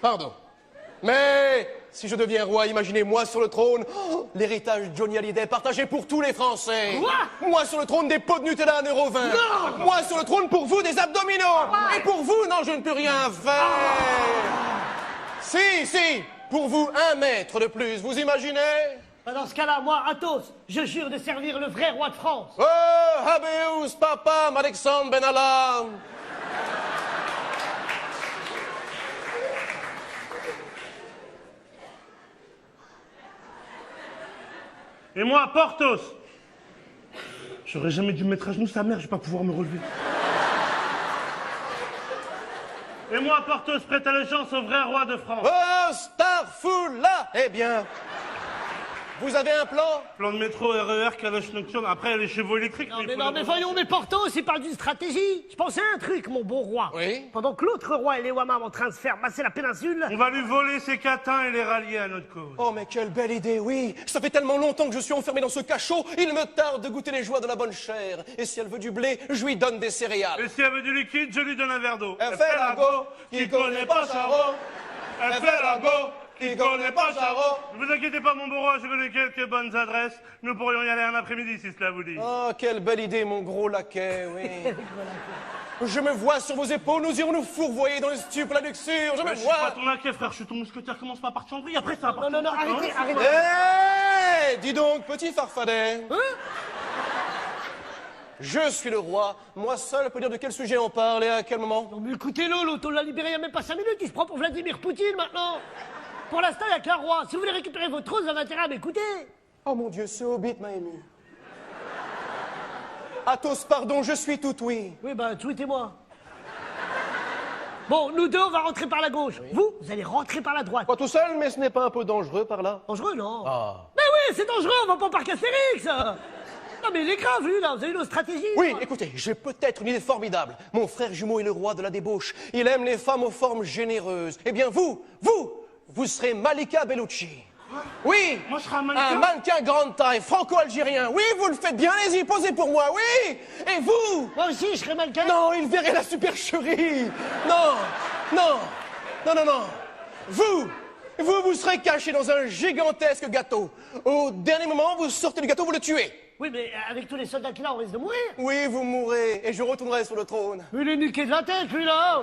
Pardon. Mais si je deviens roi, imaginez-moi sur le trône, oh, l'héritage Johnny Hallyday partagé pour tous les Français. Quoi? Moi sur le trône des pots de Nutella à 1,20 €. Non. Moi sur le trône pour vous des abdominaux. Et pour vous, non, je ne peux rien faire. Si, pour vous, 1 mètre de plus, vous imaginez? Dans ce cas-là, moi, Athos, je jure de servir le vrai roi de France. Oh, habeus papam Alexandre Benalla. Et moi, Porthos. J'aurais jamais dû me mettre à genoux, sa mère, je vais pas pouvoir me relever. Et moi, Porthos, prête allégeance au vrai roi de France. Oh, Starfoula. Eh bien, vous avez un plan? Plan de métro, RER, calèche nocturne, après les chevaux électriques. Non, mais voyons, mais Porthos, il parle d'une stratégie. Je pensais à un truc, mon bon roi. Oui? Pendant que l'autre roi et les Wamam en train de se faire masser la péninsule... On va lui voler ses catins et les rallier à notre cause. Oh, mais quelle belle idée, oui. Ça fait tellement longtemps que je suis enfermé dans ce cachot, il me tarde de goûter les joies de la bonne chair. Et si elle veut du blé, je lui donne des céréales. Et si elle veut du liquide, je lui donne un verre d'eau. Elle fait la go, qui connaît pas Charo. Elle fait la go, qui connaît pas Charo. Ne vous inquiétez pas, mon bon roi, je connais quelques bonnes adresses. Nous pourrions y aller un après-midi, si cela vous dit. Oh, quelle belle idée, mon gros laquais, oui. Je me vois sur vos épaules, nous irons nous fourvoyer dans le stupes, la luxure, je me Je suis pas vois. ton laquais, frère, je suis ton mousquetaire. Commence pas par chanter, après ça va partir. Non, arrêtez. Hé, dis donc, petit farfadet. Je suis le roi, moi seul peux dire de quel sujet on parle et à quel moment. Non, mais écoutez-le, l'auto l'a libéré il y a même pas 5 minutes, il se prend pour Vladimir Poutine maintenant. Pour l'instant, il n'y a qu'un roi. Si vous voulez récupérer votre trône, vous avez intérêt à m'écouter. Oh mon Dieu, ce hobbit m'a ému. Athos, pardon, je suis tout oui. Oui, bah, tweetez-moi. Bon, nous deux, on va rentrer par la gauche. Oui. Vous allez rentrer par la droite. Pas tout seul, mais ce n'est pas un peu dangereux par là? Dangereux, non? Ah. Mais oui, c'est dangereux, on va pas au parc Astérix. Non, mais il est grave, lui, là. Vous avez une stratégie? Oui, écoutez, j'ai peut-être une idée formidable. Mon frère jumeau est le roi de la débauche. Il aime les femmes aux formes généreuses. Eh bien, vous serez Malika Bellucci. Oui. Moi, je serai un mannequin. Un mannequin grande taille, franco-algérien. Oui, vous le faites bien, allez-y, posez pour moi, oui. Et vous? Moi aussi, je serais mannequin. Non, il verrait la supercherie. Non, non, non, non, non. Vous serez caché dans un gigantesque gâteau. Au dernier moment, vous sortez du gâteau, vous le tuez. Oui, mais avec tous les soldats qu'il a, on risque de mourir. Oui, vous mourrez, et je retournerai sur le trône. Mais il est niqué de la tête, lui, là.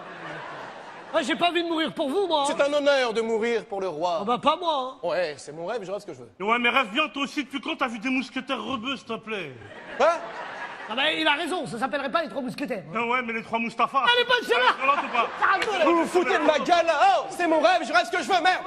Ah, j'ai pas envie de mourir pour vous, moi. C'est un honneur de mourir pour le roi. Ah bah, pas moi, hein. Ouais, c'est mon rêve, je rêve ce que je veux. Ouais, mais rêve bien, toi aussi, depuis quand t'as vu des mousquetaires rebeux, s'il te plaît? Hein? Ah bah, il a raison, ça s'appellerait pas les trois mousquetaires. Ah ouais, mais les trois Mustapha. Allez, bonne celle-là. Violente ou pas? Vous vous foutez de ma gueule, là. Oh, c'est mon rêve, je rêve ce que je veux, merde.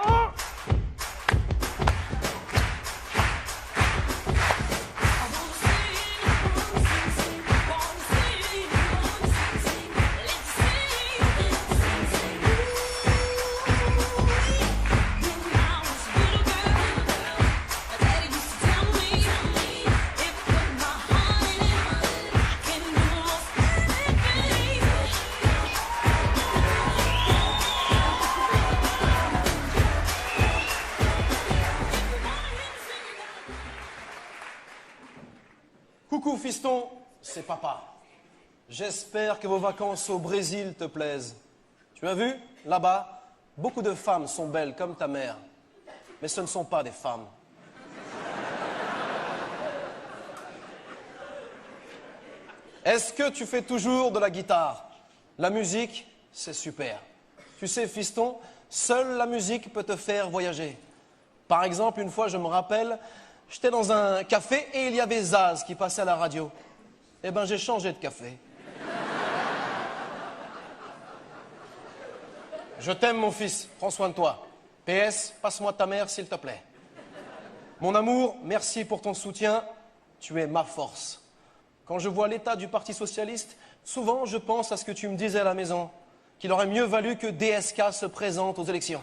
Coucou fiston, c'est papa. J'espère que vos vacances au Brésil te plaisent. Tu as vu, là-bas, beaucoup de femmes sont belles comme ta mère. Mais ce ne sont pas des femmes. Est-ce que tu fais toujours de la guitare? La musique, c'est super. Tu sais, fiston, seule la musique peut te faire voyager. Par exemple, une fois, je me rappelle, j'étais dans un café et il y avait Zaz qui passait à la radio. Eh ben, j'ai changé de café. Je t'aime, mon fils. Prends soin de toi. PS, passe-moi ta mère, s'il te plaît. Mon amour, merci pour ton soutien. Tu es ma force. Quand je vois l'état du Parti Socialiste, souvent je pense à ce que tu me disais à la maison, qu'il aurait mieux valu que DSK se présente aux élections.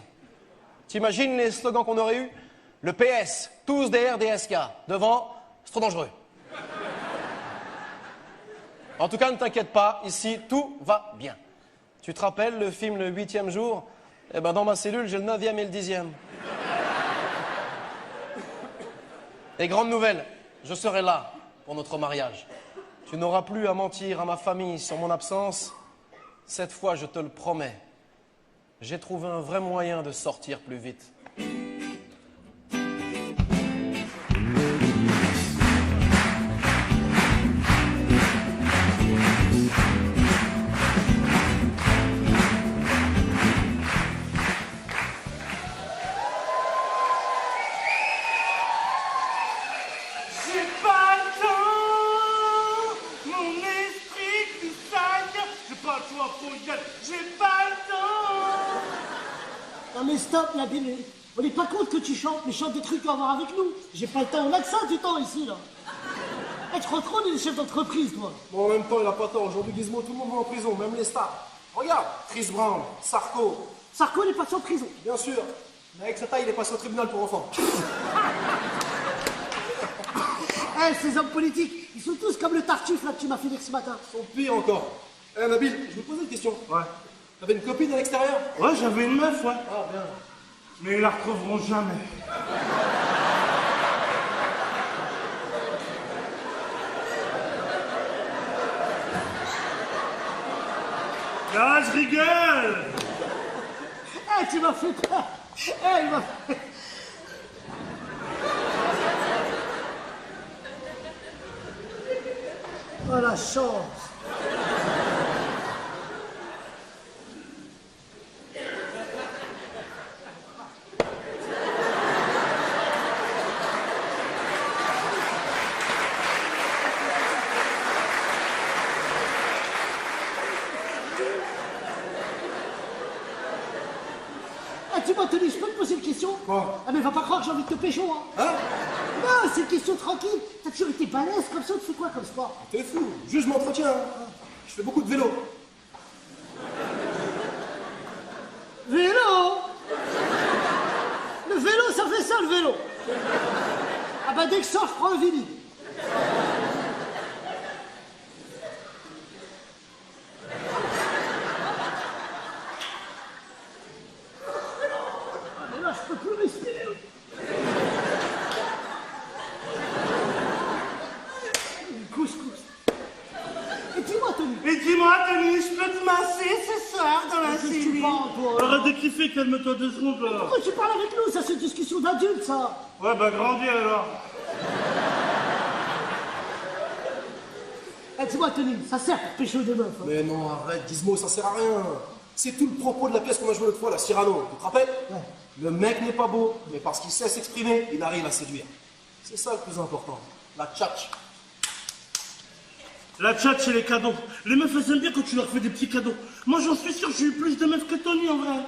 T'imagines les slogans qu'on aurait eus? Le PS, tous derrière DSK. Devant, c'est trop dangereux. En tout cas, ne t'inquiète pas, ici, tout va bien. Tu te rappelles le film Le 8e jour? Eh ben, dans ma cellule, j'ai le 9e et le 10e. Et grande nouvelle, je serai là pour notre mariage. Tu n'auras plus à mentir à ma famille sur mon absence. Cette fois, je te le promets. J'ai trouvé un vrai moyen de sortir plus vite. J'ai pas le temps, mon esprit qui sac. J'ai pas le choix, faut y aller. J'ai pas le temps. Non mais stop, la Bill. On n'est pas compte que tu chantes, mais chante des trucs à voir avec nous. J'ai pas le temps, on a que ça du temps ici, là. Eh, tu crois trop on est des chefs d'entreprise, toi. Bon, en même temps, il a pas tort. Aujourd'hui, Gizmo, tout le monde va en prison, même les stars. Regarde, Chris Brown, Sarko. Sarko, il est passé en prison. Bien sûr. Mais avec sa taille, il est passé au tribunal pour enfants. Eh, ces hommes politiques, ils sont tous comme le tartuffe, là, que tu m'as fait dire ce matin. Ils sont pires encore. Eh, Nabil, je me posais une question. Ouais. T'avais une copine à l'extérieur? Ouais, j'avais une meuf, ouais. Ah, bien. Mais ils la retrouveront jamais. Ah, je rigole. Eh, tu m'as fait peur. Eh, il m'a fait... Oh, la chance. Ah, tu m'as tenu, je peux te poser une question? Quoi? Ah, mais va pas croire que j'ai envie de te pécho, hein. Hein? Non, c'est une question tranquille. T'as toujours été balèze comme ça, tu fais quoi comme sport? T'es fou. Juste, je m'entretiens. Hein. Je fais beaucoup de vélo. Vélo? Le vélo, ça fait ça, le vélo. Ah bah, dès que je sors, je prends le vinyle. Ah, mais là, je peux plus respirer. pas, toi. Arrête de kiffer, calme-toi 2 secondes, là. Pourquoi tu parles avec nous? Ça, c'est une discussion d'adulte, ça. Ouais, bah grandis alors. Eh, dis-moi, Tony, ça sert pour pécho des meufs. Hein. Mais non, arrête, Gizmo, ça sert à rien. C'est tout le propos de la pièce qu'on a jouée l'autre fois, la Cyrano. Tu te rappelles? Le mec n'est pas beau, mais parce qu'il sait s'exprimer, il arrive à séduire. C'est ça le plus important. La tchatch. La chat, c'est les cadeaux. Les meufs, elles aiment bien quand tu leur fais des petits cadeaux. Moi, j'en suis sûr, j'ai eu plus de meufs que Tony, en vrai.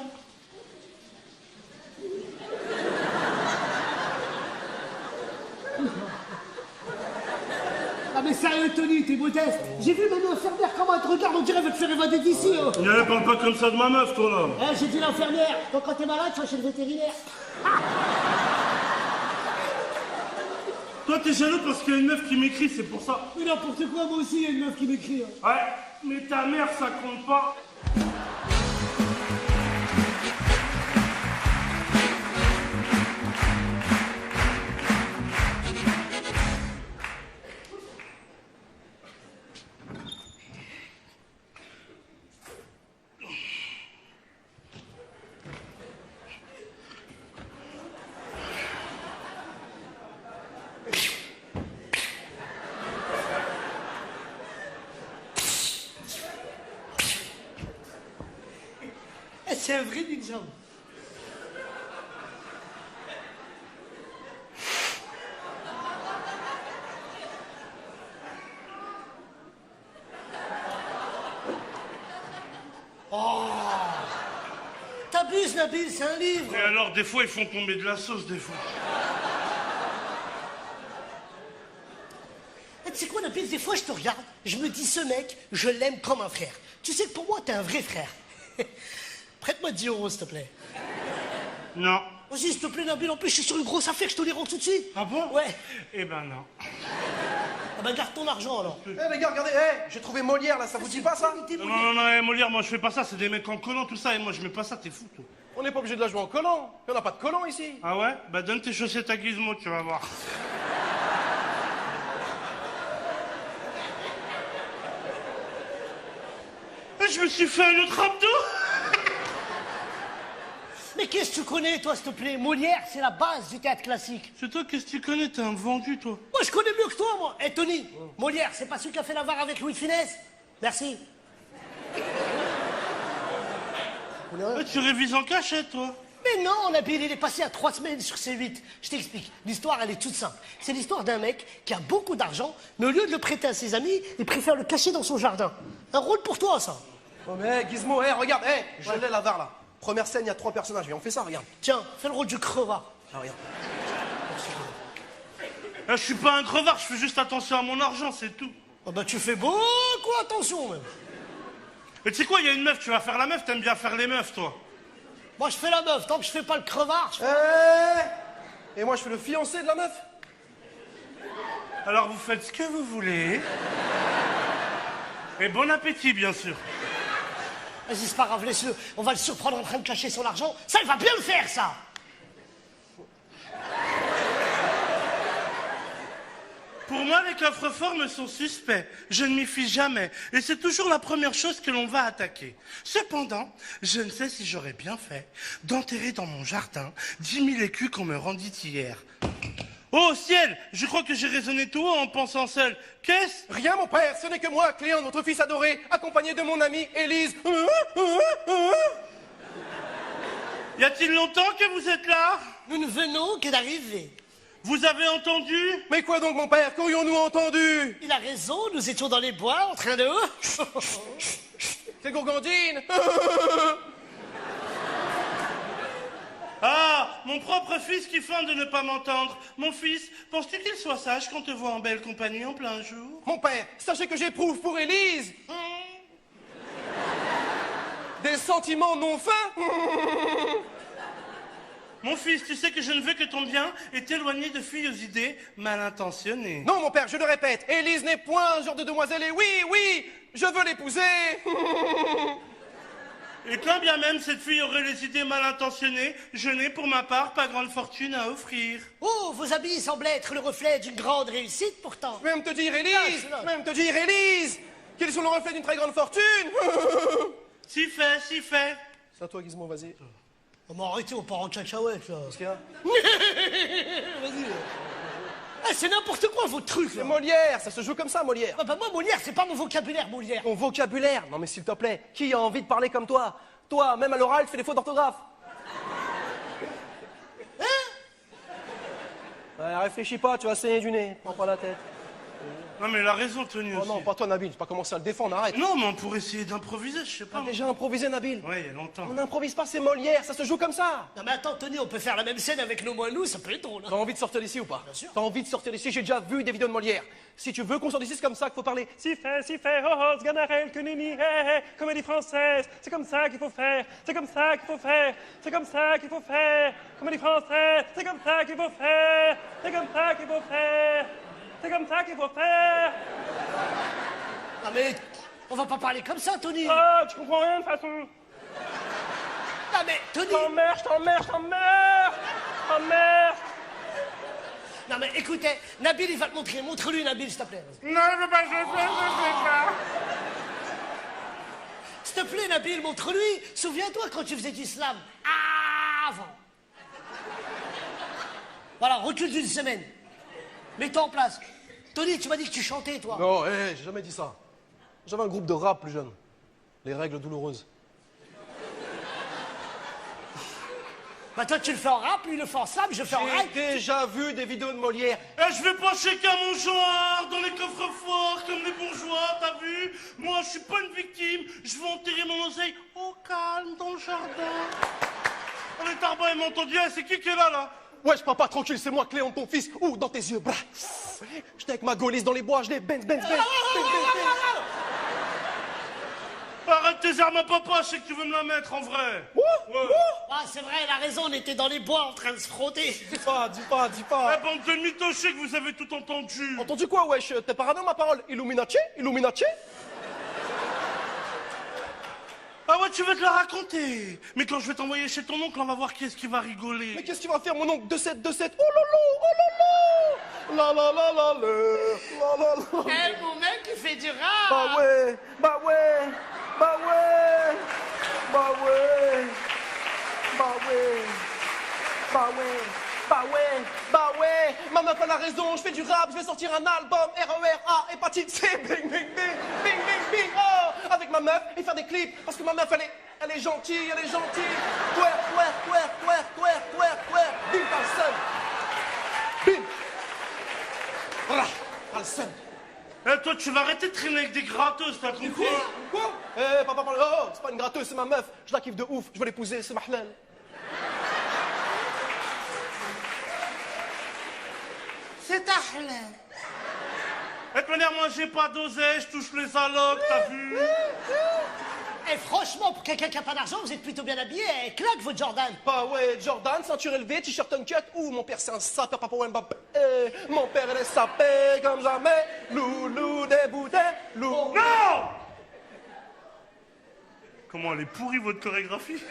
Ah, mais sérieux, Tony, t'es modeste. J'ai vu même l'infirmière comment elle te regarde, on dirait qu'elle veut te faire évader d'ici. Oh. Ne parle pas comme ça de ma meuf, toi, là. Eh, j'ai dit l'infirmière. Donc, quand t'es malade, tu vas chez le vétérinaire. Toi, t'es jaloux parce qu'il y a une meuf qui m'écrit, c'est pour ça. Mais n'importe quoi, moi aussi, il y a une meuf qui m'écrit. Hein. Ouais, mais ta mère, ça compte pas. Eh, c'est un vrai ninja. Oh! T'abuses, Nabil, c'est un livre. Et alors, des fois, ils font tomber de la sauce, des fois. Eh, tu sais quoi, Nabil, des fois, je te regarde, je me dis, ce mec, je l'aime comme un frère. Tu sais que pour moi, t'es un vrai frère. Prête-moi 10 €, s'il te plaît. Non. Vas-y, s'il te plaît, Nabil, en plus, je suis sur une grosse affaire, je te les rends tout de suite. Ah bon? Ouais. Eh ben non. Ah bah, garde ton argent, alors. Eh les gars, regardez, j'ai trouvé Molière là, ça vous dit pas ça? Non, Molière, moi je fais pas ça, c'est des mecs en collant, tout ça, et moi je mets pas ça, t'es fou, toi. On n'est pas obligé de la jouer en collant. Il n'y en a pas de collant ici. Ah ouais? Bah donne tes chaussettes à Gizmo, tu vas voir. Et je me suis fait un autre abdo. Mais qu'est-ce que tu connais, toi, s'il te plaît? Molière, c'est la base du théâtre classique. C'est toi, qu'est-ce que tu connais? T'es un vendu, toi. Moi, je connais mieux que toi, moi. Eh, Tony, Molière, c'est pas celui qui a fait la VAR avec Louis de Funès? Merci. Tu révises en cachette, toi. Mais non, Nabil, il est passé à 3 semaines sur C8. Je t'explique. L'histoire, elle est toute simple. C'est l'histoire d'un mec qui a beaucoup d'argent, mais au lieu de le prêter à ses amis, il préfère le cacher dans son jardin. Un rôle pour toi, ça. Oh mais Gizmo, regarde, je l'ai la VAR là. Première scène, il y a 3 personnages. Et on fait ça, regarde. Tiens, fais le rôle du crevard. Ah, regarde. Je suis pas un crevard, je fais juste attention à mon argent, c'est tout. Oh bah, tu fais beaucoup attention, même. Et tu sais quoi, il y a une meuf, tu vas faire la meuf, t'aimes bien faire les meufs, toi. Moi, je fais la meuf. Tant que je fais pas le crevard, je fais... Et moi, je fais le fiancé de la meuf. Alors vous faites ce que vous voulez. Et bon appétit, bien sûr. Vas-y, c'est pas grave, laisse-le. On va le surprendre en train de cacher son argent. Ça, il va bien le faire, ça. Pour moi, les coffres-forts me sont suspects. Je ne m'y fie jamais. Et c'est toujours la première chose que l'on va attaquer. Cependant, je ne sais si j'aurais bien fait d'enterrer dans mon jardin 10 000 écus qu'on me rendit hier. Oh ciel, je crois que j'ai raisonné tout haut en pensant seul. Qu'est-ce? Rien, mon père, ce n'est que moi, Cléon, votre fils adoré, accompagné de mon amie Élise. Y a-t-il longtemps que vous êtes là? Nous ne venons que d'arriver. Vous avez entendu? Mais quoi donc, mon père? Qu'aurions-nous entendu? Il a raison, nous étions dans les bois en train de... C'est Gourgandine. Ah, mon propre fils qui feint de ne pas m'entendre. Mon fils, penses-tu qu'il soit sage qu'on te voit en belle compagnie en plein jour? Mon père, sachez que j'éprouve pour Élise des sentiments non fins. Mon fils, tu sais que je ne veux que ton bien et t'éloigner de filles aux idées mal intentionnées. Non, mon père, je le répète, Élise n'est point un genre de demoiselle et oui, je veux l'épouser. Et quand bien même cette fille aurait les idées mal intentionnées, je n'ai pour ma part pas grande fortune à offrir. Oh, vos habits semblent être le reflet d'une grande réussite, pourtant. Je vais même te dire, Élise, qu'ils sont le reflet d'une très grande fortune. Si fait, C'est à toi, Gizmo, vas-y. Oh, mais arrêtez, on part en cacahuète, là. Qu'est-ce qu'il y a? Vas-y. Ah, c'est n'importe quoi, votre truc, C'est là. Molière, ça se joue comme ça, Molière. Ah, bah, moi, Molière, c'est pas mon vocabulaire, Molière. Ton vocabulaire. Non, mais s'il te plaît, qui a envie de parler comme toi? Toi, même à l'oral, tu fais des fautes d'orthographe. Ouais, réfléchis pas, tu vas saigner du nez. Prends pas la tête. Non, mais il a raison, Tony, Oh aussi. non, pas toi, Nabil. Tu vas pas commencer à le défendre, arrête. Non, mais on pourrait essayer d'improviser, je sais pas. T'as déjà improvisé, Nabil. Ouais, il y a longtemps. On n'improvise pas, c'est Molière, ça se joue comme ça. Non, mais attends, Tony, on peut faire la même scène avec nos moelleux, ça peut être drôle. Hein. T'as envie de sortir d'ici ou pas? Bien sûr. T'as envie de sortir d'ici? J'ai déjà vu des vidéos de Molière. Si tu veux qu'on sorte d'ici, c'est comme ça qu'il faut parler. Si fait, oh oh, sganarelle, que nini, hé hé, comédie française, c'est comme ça qu'il faut faire, c'est comme ça qu'il faut faire, c'est comme ça qu'il faut faire, comédie française, c'est comme ça qu'il faut faire, c'est comme ça qu'il faut faire, c'est comme ça qu'il faut faire. Non, mais on va pas parler comme ça, Tony. Oh, tu comprends rien de toute façon. Non, mais Tony. Je t'emmerde. Non, mais écoutez, Nabil, il va te montrer. Montre-lui, Nabil, s'il te plaît. Non, je veux pas, je veux pas. S'il te plaît, Nabil, montre-lui. Souviens-toi quand tu faisais du slam. Avant. Voilà, recule d'une semaine. Mets-toi en place. Tony, tu m'as dit que tu chantais, toi. Non, j'ai jamais dit ça. J'avais un groupe de rap plus jeune. Les règles douloureuses. Bah, toi, tu le fais en rap, lui, il le fait en slam, je le fais en rap. J'ai déjà vu des vidéos de Molière. Eh, je vais pas checker à mon genre dans les coffres forts comme les bourgeois, t'as vu? Moi, je suis pas une victime. Je vais enterrer mon oseille au calme dans le jardin. Oh, les tarbans, ils m'ont entendu. Eh, c'est qui est là? Wesh, papa, tranquille, c'est moi, Cléon, ton fils. Ouh, dans tes yeux, bras. J'étais avec ma gaulliste dans les bois, je l'ai benz. Arrête tes armes à papa, je sais que tu veux me la mettre en vrai. Ouais. Ah, c'est vrai, il a raison, on était dans les bois en train de se frotter. Dis pas. Eh, bande de mythos, je sais que vous avez tout entendu. Entendu quoi, wesh? T'es parano, ma parole? Illuminati? Ah ouais, tu veux te la raconter. Mais quand je vais t'envoyer chez ton oncle, on va voir qui est-ce qui va rigoler. Mais qu'est-ce qu'il va faire, mon oncle? 2-7. Oh lolo. La la. Eh, mon mec, il fait du rap. Bah ouais. Ma meuf, elle a raison, je fais du rap, je vais sortir un album, RERA, hépatite C, bing. Oh, avec ma meuf et faire des clips, parce que ma meuf, elle est gentille. Twerk, bim, t'as le seum. Bim. Voilà, t'as le seum. Eh, toi, tu vas arrêter de traîner avec des gratteuses, t'as compris? Quoi? Eh, papa, oh, c'est pas une gratteuse, c'est ma meuf. Je la kiffe de ouf, je veux l'épouser, c'est Mahlal. C'est ta halal. De toute manière, moi, j'ai pas d'oseille, je touche les allocs, t'as vu? Eh, franchement, pour quelqu'un qui a pas d'argent, vous êtes plutôt bien habillé. Eh, claque votre Jordan. Bah ouais, Jordan, ceinture élevée, t-shirt uncut. Ouh, mon père c'est un sapeur, papa Mbappé. Mon père il est sapé comme jamais. Loulou des bouteilles, loulou. Non! Comment elle est pourrie, votre chorégraphie?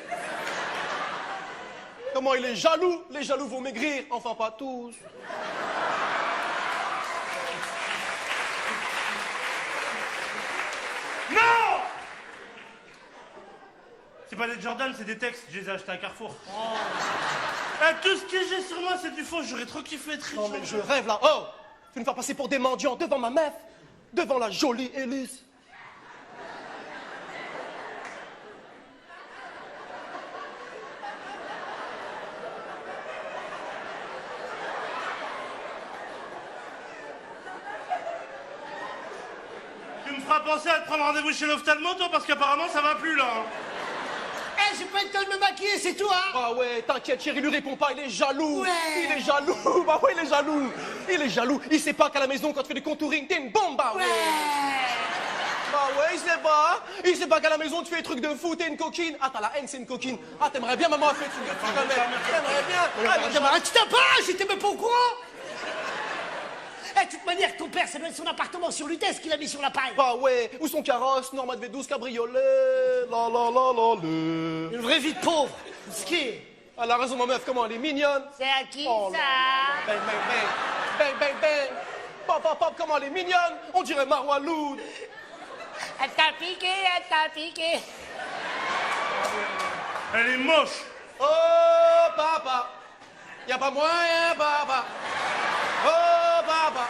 Comment il est jaloux? Les jaloux vont maigrir, enfin pas tous. Non! C'est pas des Jordan, c'est des textes, je les ai achetés à Carrefour. Tout ce que j'ai sur moi, c'est du faux, j'aurais trop kiffé être riche. Non mais je rêve là. Oh, tu me faire passer pour des mendiants devant ma meuf, devant la jolie Élise. Tu me feras penser à te prendre rendez-vous chez l'ophtalmo, toi, parce qu'apparemment, ça va plus, là. Eh, j'ai pas eu le temps de me maquiller, c'est tout, hein. Ah ouais, t'inquiète, chérie, lui répond pas, il est jaloux. Ouais. Il est jaloux. Bah ouais, il est jaloux. Il sait pas qu'à la maison, quand tu fais du contouring, t'es une bombe, bah ouais. Bah ouais, il sait pas qu'à la maison, tu fais des trucs de fou, t'es une coquine. Ah, t'as la haine, c'est une coquine. Ah, t'aimerais bien, maman a fait des trucs de fou, quand même. T'aimerais bien. Ah, mais Arrête, tu t'as pas, j'étais même pas au courant. Eh, de toute manière, ton père, ça doit être son appartement sur Lutèce qu'il a mis sur la paille. bah ouais, où son carrosse, Norma de V12 cabriolet. La. Une vraie vie de pauvre. Ce qui est. Elle a raison, ma meuf, comment elle est mignonne. C'est à qui, Oh là ça? Bang. Pop, comment elle est mignonne. On dirait Marwa Loud. Elle t'a piqué. Elle est moche. Oh, papa. Y a pas moyen, papa. Oh, papa.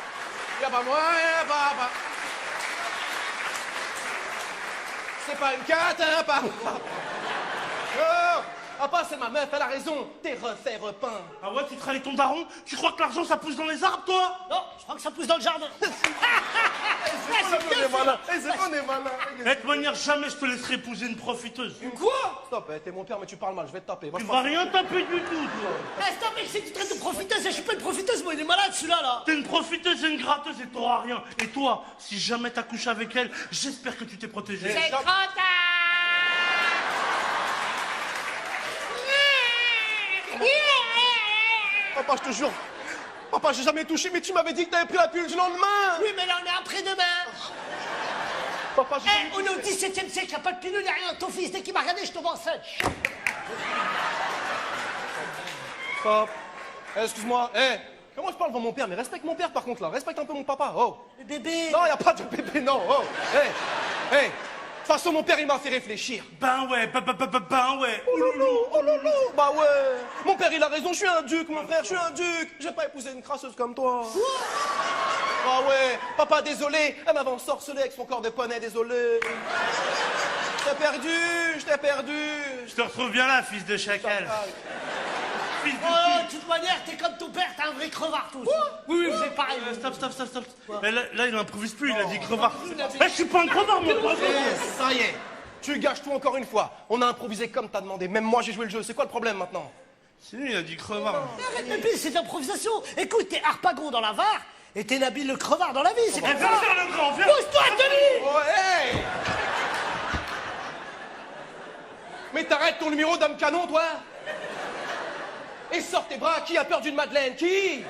Y a pas moyen, papa. C'est pas une carte, hein, papa. Oh, papa, c'est ma meuf, elle a raison. T'es refait, repeint. Ah ouais, tu trahis ton daron? Tu crois que l'argent, ça pousse dans les arbres, toi? Non, je crois que ça pousse dans le jardin. C'est malin. C'est qu'on est malin. De toute manière, jamais je te laisserai épouser une profiteuse. Quoi? Stop, t'es mon père, mais tu parles mal, je vais te taper. Moi, Tu je vas pense- rien taper du tout, toi. Eh, stop, mec, c'est que tu traites de profiteuse. Je suis pas une profiteuse, moi, il est malade, celui-là, là. T'es une profiteuse et une gratteuse et t'auras rien. Et toi, si jamais t'as couché avec elle, j'espère que tu t'es protégé. C'est trop tard. Papa, je te jure. Papa, j'ai jamais touché, mais tu m'avais dit que t'avais pris la pilule du lendemain. Oui, mais là, on est après-demain. Papa, j'ai Eh, on est au 17e siècle, y'a pas de pilule, y'a rien. Ton fils, dès qu'il m'a regardé, je tombe enceinte. Papa. Excuse-moi. Comment je parle devant mon père? Mais respecte mon père, par contre, là. Respecte un peu mon papa. Oh. Le bébé. Non, y a pas de bébé, non. Oh. De toute façon, mon père, il m'a fait réfléchir. Ben ouais, ben ouais. Oh loulou, oh loulou. Bah ouais. Mon père, il a raison, je suis un duc, mon frère, je suis un duc. J'ai pas épousé une crasseuse comme toi. Ah ouais. Papa, désolé. Elle m'avait ensorcelé avec son corps de poney, désolé. Je t'ai perdu. Je te retrouve bien là, fils de chacal. Fils de Oh, de toute manière, t'es comme ton père, t'es un vrai crevard, tous. Oui, vous êtes pareil. Stop. Mais là, il improvise plus, il a dit crevard. Eh, je suis pas un crevard, moi. Ça y est. Tu gâches tout encore une fois. On a improvisé comme t'as demandé. Même moi, j'ai joué le jeu. C'est quoi le problème maintenant? C'est lui, il a dit crevard. Arrête, bébé, c'est de l'improvisation. Écoute, t'es Harpagon dans la Var et t'es Nabil le crevard dans la vie, c'est Eh, comme viens ça. faire le grand, viens. Pousse-toi, Tony. Oh, hey. Mais t'arrêtes ton numéro d'homme canon, toi. Et sors tes bras. Qui a peur d'une madeleine? Qui?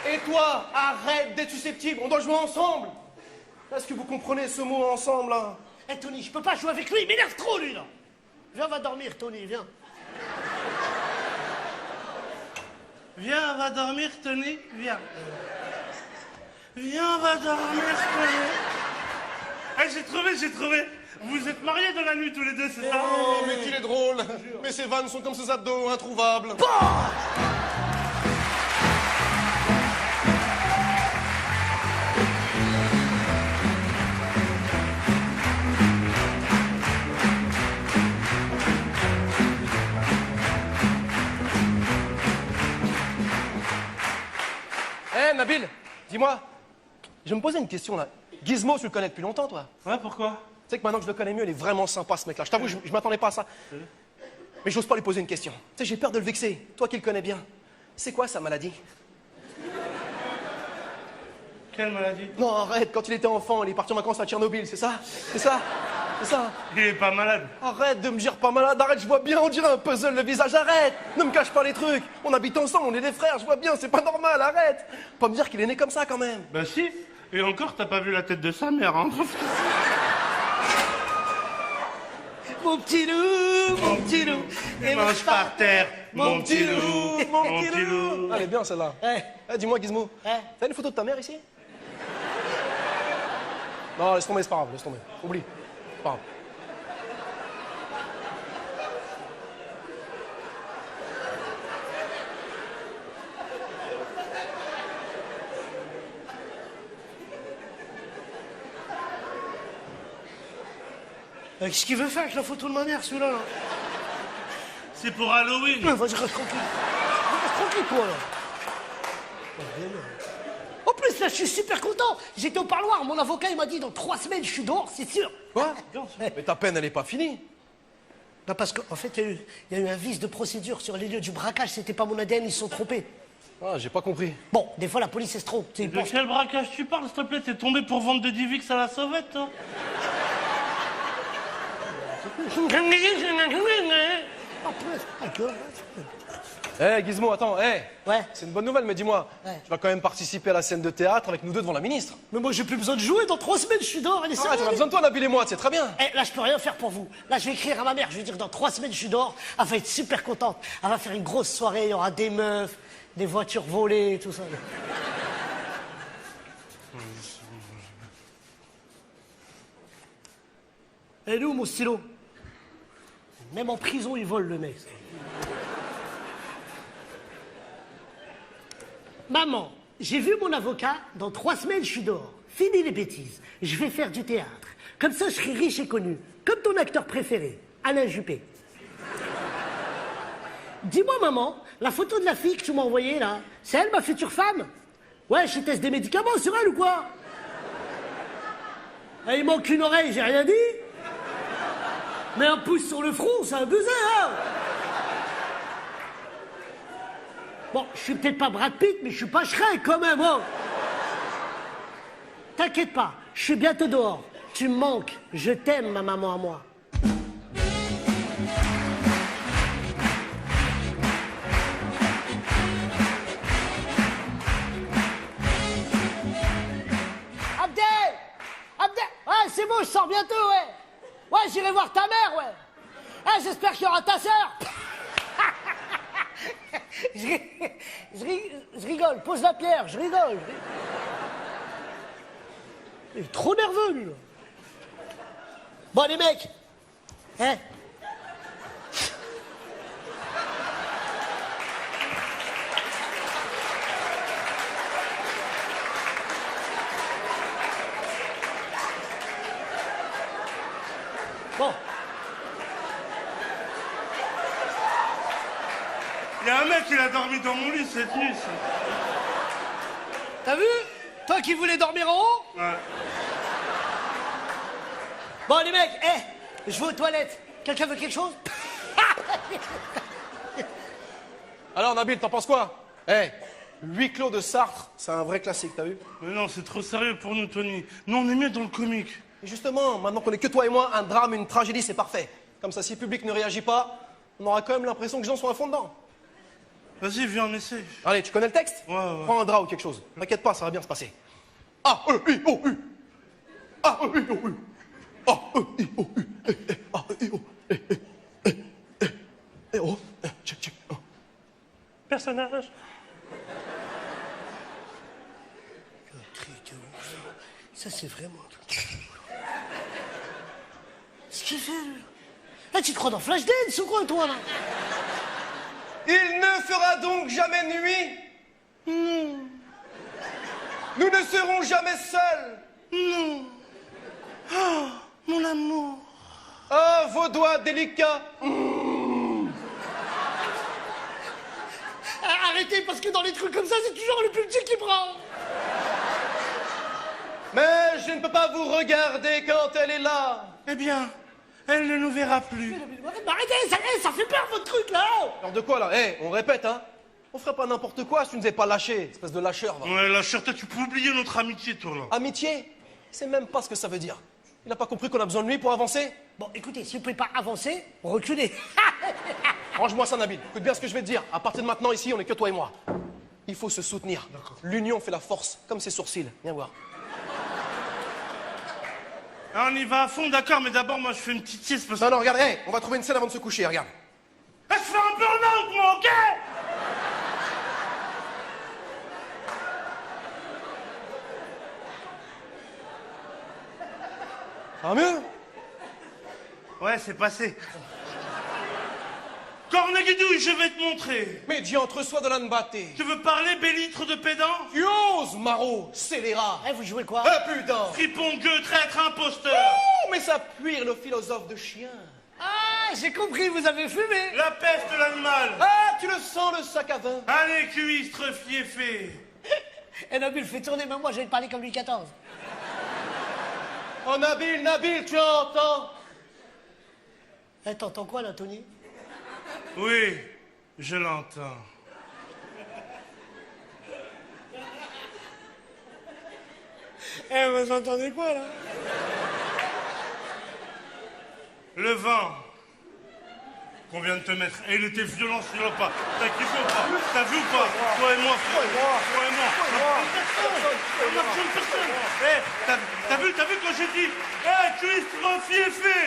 Et toi, arrête d'être susceptible. On doit jouer ensemble. Est-ce que vous comprenez ce mot ensemble, là? Eh, Tony, je peux pas jouer avec lui, il m'énerve trop, lui, là. Viens, on va dormir, Tony, viens. Viens, on va dormir, Tony, viens. Viens, on va dormir, Tony. Eh, j'ai trouvé. Vous êtes mariés dans la nuit tous les deux, c'est ça? Oh, mais qu'il est drôle. Mais ses vannes sont comme ses abdos, introuvables. Nabil, dis-moi, je me posais une question là. Gizmo, tu le connais depuis longtemps, toi? Ouais, pourquoi? Tu sais que maintenant que je le connais mieux, il est vraiment sympa, ce mec-là. Je t'avoue, je m'attendais pas à ça. Mais j'ose pas lui poser une question. Tu sais, j'ai peur de le vexer. Toi qui le connais bien, c'est quoi sa maladie? Quelle maladie? Non, arrête, quand il était enfant, il est parti en vacances à Tchernobyl, c'est ça? C'est ça? C'est ça? Il est pas malade. Arrête de me dire pas malade, arrête, je vois bien, on dirait un puzzle le visage, arrête! Ne me cache pas les trucs, on habite ensemble, on est des frères, je vois bien, c'est pas normal, arrête! Pas me dire qu'il est né comme ça quand même. Bah si. Et encore, t'as pas vu la tête de sa mère, hein? Mon petit loup, Et mange par terre, mon petit loup, mon petit loup. Elle est bien celle-là. Eh, Dis-moi Gizmo, t'as une photo de ta mère ici? Non, laisse tomber, c'est pas grave, laisse tomber. Oublie. C'est pas grave. qu'est-ce qu'il veut faire avec la photo de ma mère, celui-là, là? C'est pour Halloween. Vas-y, reste tranquille. Reste tranquille, toi, là. En plus, là, je suis super content. J'étais au parloir, mon avocat, il m'a dit, dans 3 semaines, je suis dehors, c'est sûr. Quoi? Mais ta peine, elle est pas finie. Non, parce qu'en fait, il y a eu un vice de procédure sur les lieux du braquage. C'était pas mon ADN, ils se sont trompés. Ah, j'ai pas compris. Bon, des fois, la police, elle se trompe. Tu sais, ils De pensent- quel braquage tu parles, s'il te plaît? T'es tombé pour vendre de Divix à la sauvette, toi? Gizmo, attends, Ouais. c'est une bonne nouvelle, mais dis-moi, Ouais. tu vas quand même participer à la scène de théâtre avec nous deux devant la ministre. Mais moi, j'ai plus besoin de jouer. Dans 3 semaines, je suis dehors. Elle est Arrête, on a sérieuse. besoin de toi, Nabil et moi, c'est très bien. Eh, là, je peux rien faire pour vous. Là, je vais écrire à ma mère. Je vais dire, dans 3 semaines, je suis dehors. Elle va être super contente. Elle va faire une grosse soirée. Il y aura des meufs, des voitures volées, tout ça. Elle est où mon stylo? Même en prison, il vole le mec. Maman, j'ai vu mon avocat, dans 3 semaines, je suis dehors. Fini les bêtises. Je vais faire du théâtre. Comme ça, je serai riche et connu. Comme ton acteur préféré, Alain Juppé. Dis-moi, maman, la photo de la fille que tu m'as envoyée, là, c'est elle, ma future femme? Ouais, je teste des médicaments sur elle ou quoi? Ah, il manque une oreille, j'ai rien dit. Mais un pouce sur le front, c'est un baiser, hein? Bon, je suis peut-être pas Brad Pitt, mais je suis pas Shrek quand même, hein? T'inquiète pas, je suis bientôt dehors. Tu me manques, je t'aime, ma maman à moi. Abdel! Abdel! Ouais, c'est bon, je sors bientôt, ouais. Ouais, j'irai voir ta mère, ouais. Ah, j'espère qu'il y aura ta sœur. Je rigole, pose la pierre, je rigole. Il est trop nerveux, lui. Là. Bon, les mecs, hein? Bon. Il y a un mec qui a dormi dans mon lit cette nuit, ça. T'as vu? Toi qui voulais dormir en haut? Ouais. Bon, les mecs, je vais aux toilettes. Quelqu'un veut quelque chose? Alors, Nabil, t'en penses quoi? Huis clos de Sartre, c'est un vrai classique, t'as vu? Mais non, c'est trop sérieux pour nous, Tony. Nous, on est mieux dans le comique. Et justement, maintenant qu'on est que toi et moi, un drame, une tragédie, c'est parfait. Comme ça, si le public ne réagit pas, on aura quand même l'impression que les gens sont à fond dedans. Vas-y, viens, on essaie. Allez, tu connais le texte? Ouais, ouais. Prends un drap ou quelque chose. T'inquiète pas, ça va bien se passer. A-E-I-O-U. A-E-I-O-U. A-E-I-O-U. A-E-I-O. Oh, check, check. Personnage. Ça, c'est vraiment un truc. Ce qu'il fait, lui. Là, tu te crois dans Flashdance ou quoi, toi, là? Il ne fera donc jamais nuit. Nous ne serons jamais seuls. Non. Oh, mon amour. Ah, vos doigts délicats. Arrêtez, parce que dans les trucs comme ça, c'est toujours le plus petit qui prend. Mais je ne peux pas vous regarder quand elle est là. Eh bien, elle ne nous verra plus. Mais arrêtez, ça fait peur, votre truc, là. Alors de quoi, là? On répète, hein. On ferait pas n'importe quoi si tu nous avais pas lâché, espèce de lâcheur, va. Ouais, la cherté, tu peux oublier notre amitié, toi, là. Amitié? C'est même pas ce que ça veut dire. Il n'a pas compris qu'on a besoin de lui pour avancer? Bon, écoutez, si vous pouvez pas avancer, reculez. Range-moi ça, Nabil. Écoute bien ce que je vais te dire. À partir de maintenant, ici, on est que toi et moi. Il faut se soutenir. L'union fait la force, comme ses sourcils. Viens voir. Ah, on y va à fond, d'accord, mais d'abord, moi, je fais une petite sieste parce que... Non, non, regarde, on va trouver une scène avant de se coucher, regarde. Eh, je fais un burn-out, moi, ok? Ça va mieux? Ouais, c'est passé. Corneguidouille, je vais te montrer. Mais dis entre soi de l'anbate. Tu veux parler, bellitre de pédant? Tu oses, maraud, scélérat. Vous jouez quoi? Putain. Fripon, gueux, traître, imposteur. Oh, mais ça puire le philosophe de chien. Ah, j'ai compris, vous avez fumé. La peste de l'animal. Ah, tu le sens, le sac à vin. Allez, cuistre, fiefé. Nabil, fais tourner, même moi, je vais te parler comme Louis XIV. Oh, Nabil, tu entends? T'entends quoi, là, Tony? Oui, je l'entends. Vous entendez quoi, là? Le vent qu'on vient de te mettre. Et il était violent sur le pas. T'as kiffé ou pas? T'as vu ou pas? Toi et moi, frère. Toi et moi. Personne. T'as vu quand j'ai dit cuistre, fiefé?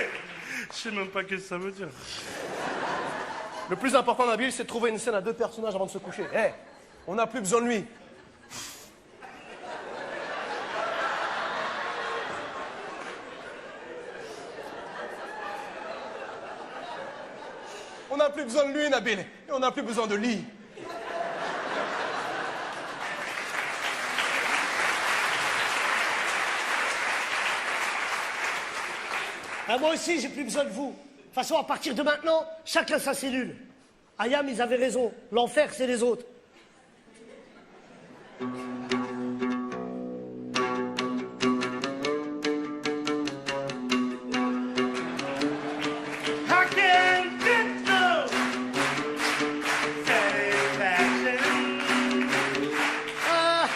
Je sais même pas qu'est-ce que ça veut dire. Le plus important, Nabil, c'est de trouver une scène à 2 personnages avant de se coucher. On n'a plus besoin de lui. On n'a plus besoin de lui, Nabil. Et on n'a plus besoin de lit. Ah, moi aussi, j'ai plus besoin de vous. De toute façon, à partir de maintenant, chacun sa cellule. Ayam, ils avaient raison. L'enfer, c'est les autres. I can't get no satisfaction. Ah,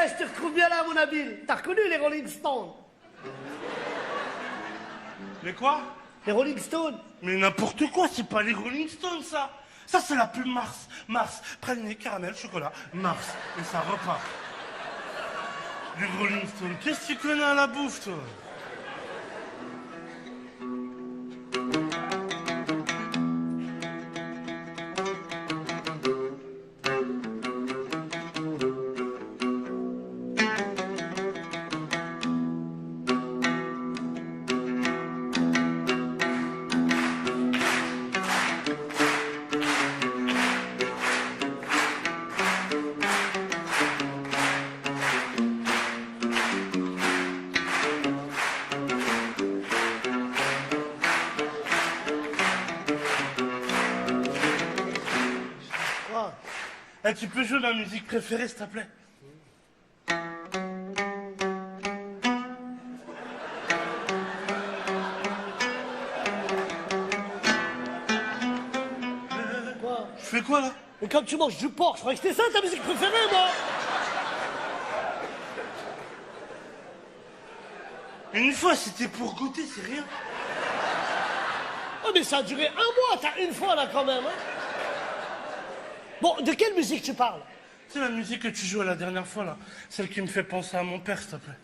je te retrouve bien là, mon Nabil. T'as reconnu les Rolling Stones? Mais quoi? Les Rolling Stones? Mais n'importe quoi, c'est pas les Rolling Stones, ça. Ça, c'est la pub Mars. Mars, praliné, caramel, chocolat, Mars. Et ça repart. Les Rolling Stones, qu'est-ce que tu connais à la bouffe, toi? Eh, tu peux jouer ma musique préférée, s'il te plaît? Quoi? Je fais quoi, là? Mais comme tu manges du porc, je croyais que c'était ça ta musique préférée, moi. Une fois, c'était pour goûter, c'est rien. Oh, mais ça a duré un mois, t'as une fois, là, quand même, hein. Bon, de quelle musique tu parles? C'est la musique que tu jouais la dernière fois, là. Celle qui me fait penser à mon père, s'il te plaît.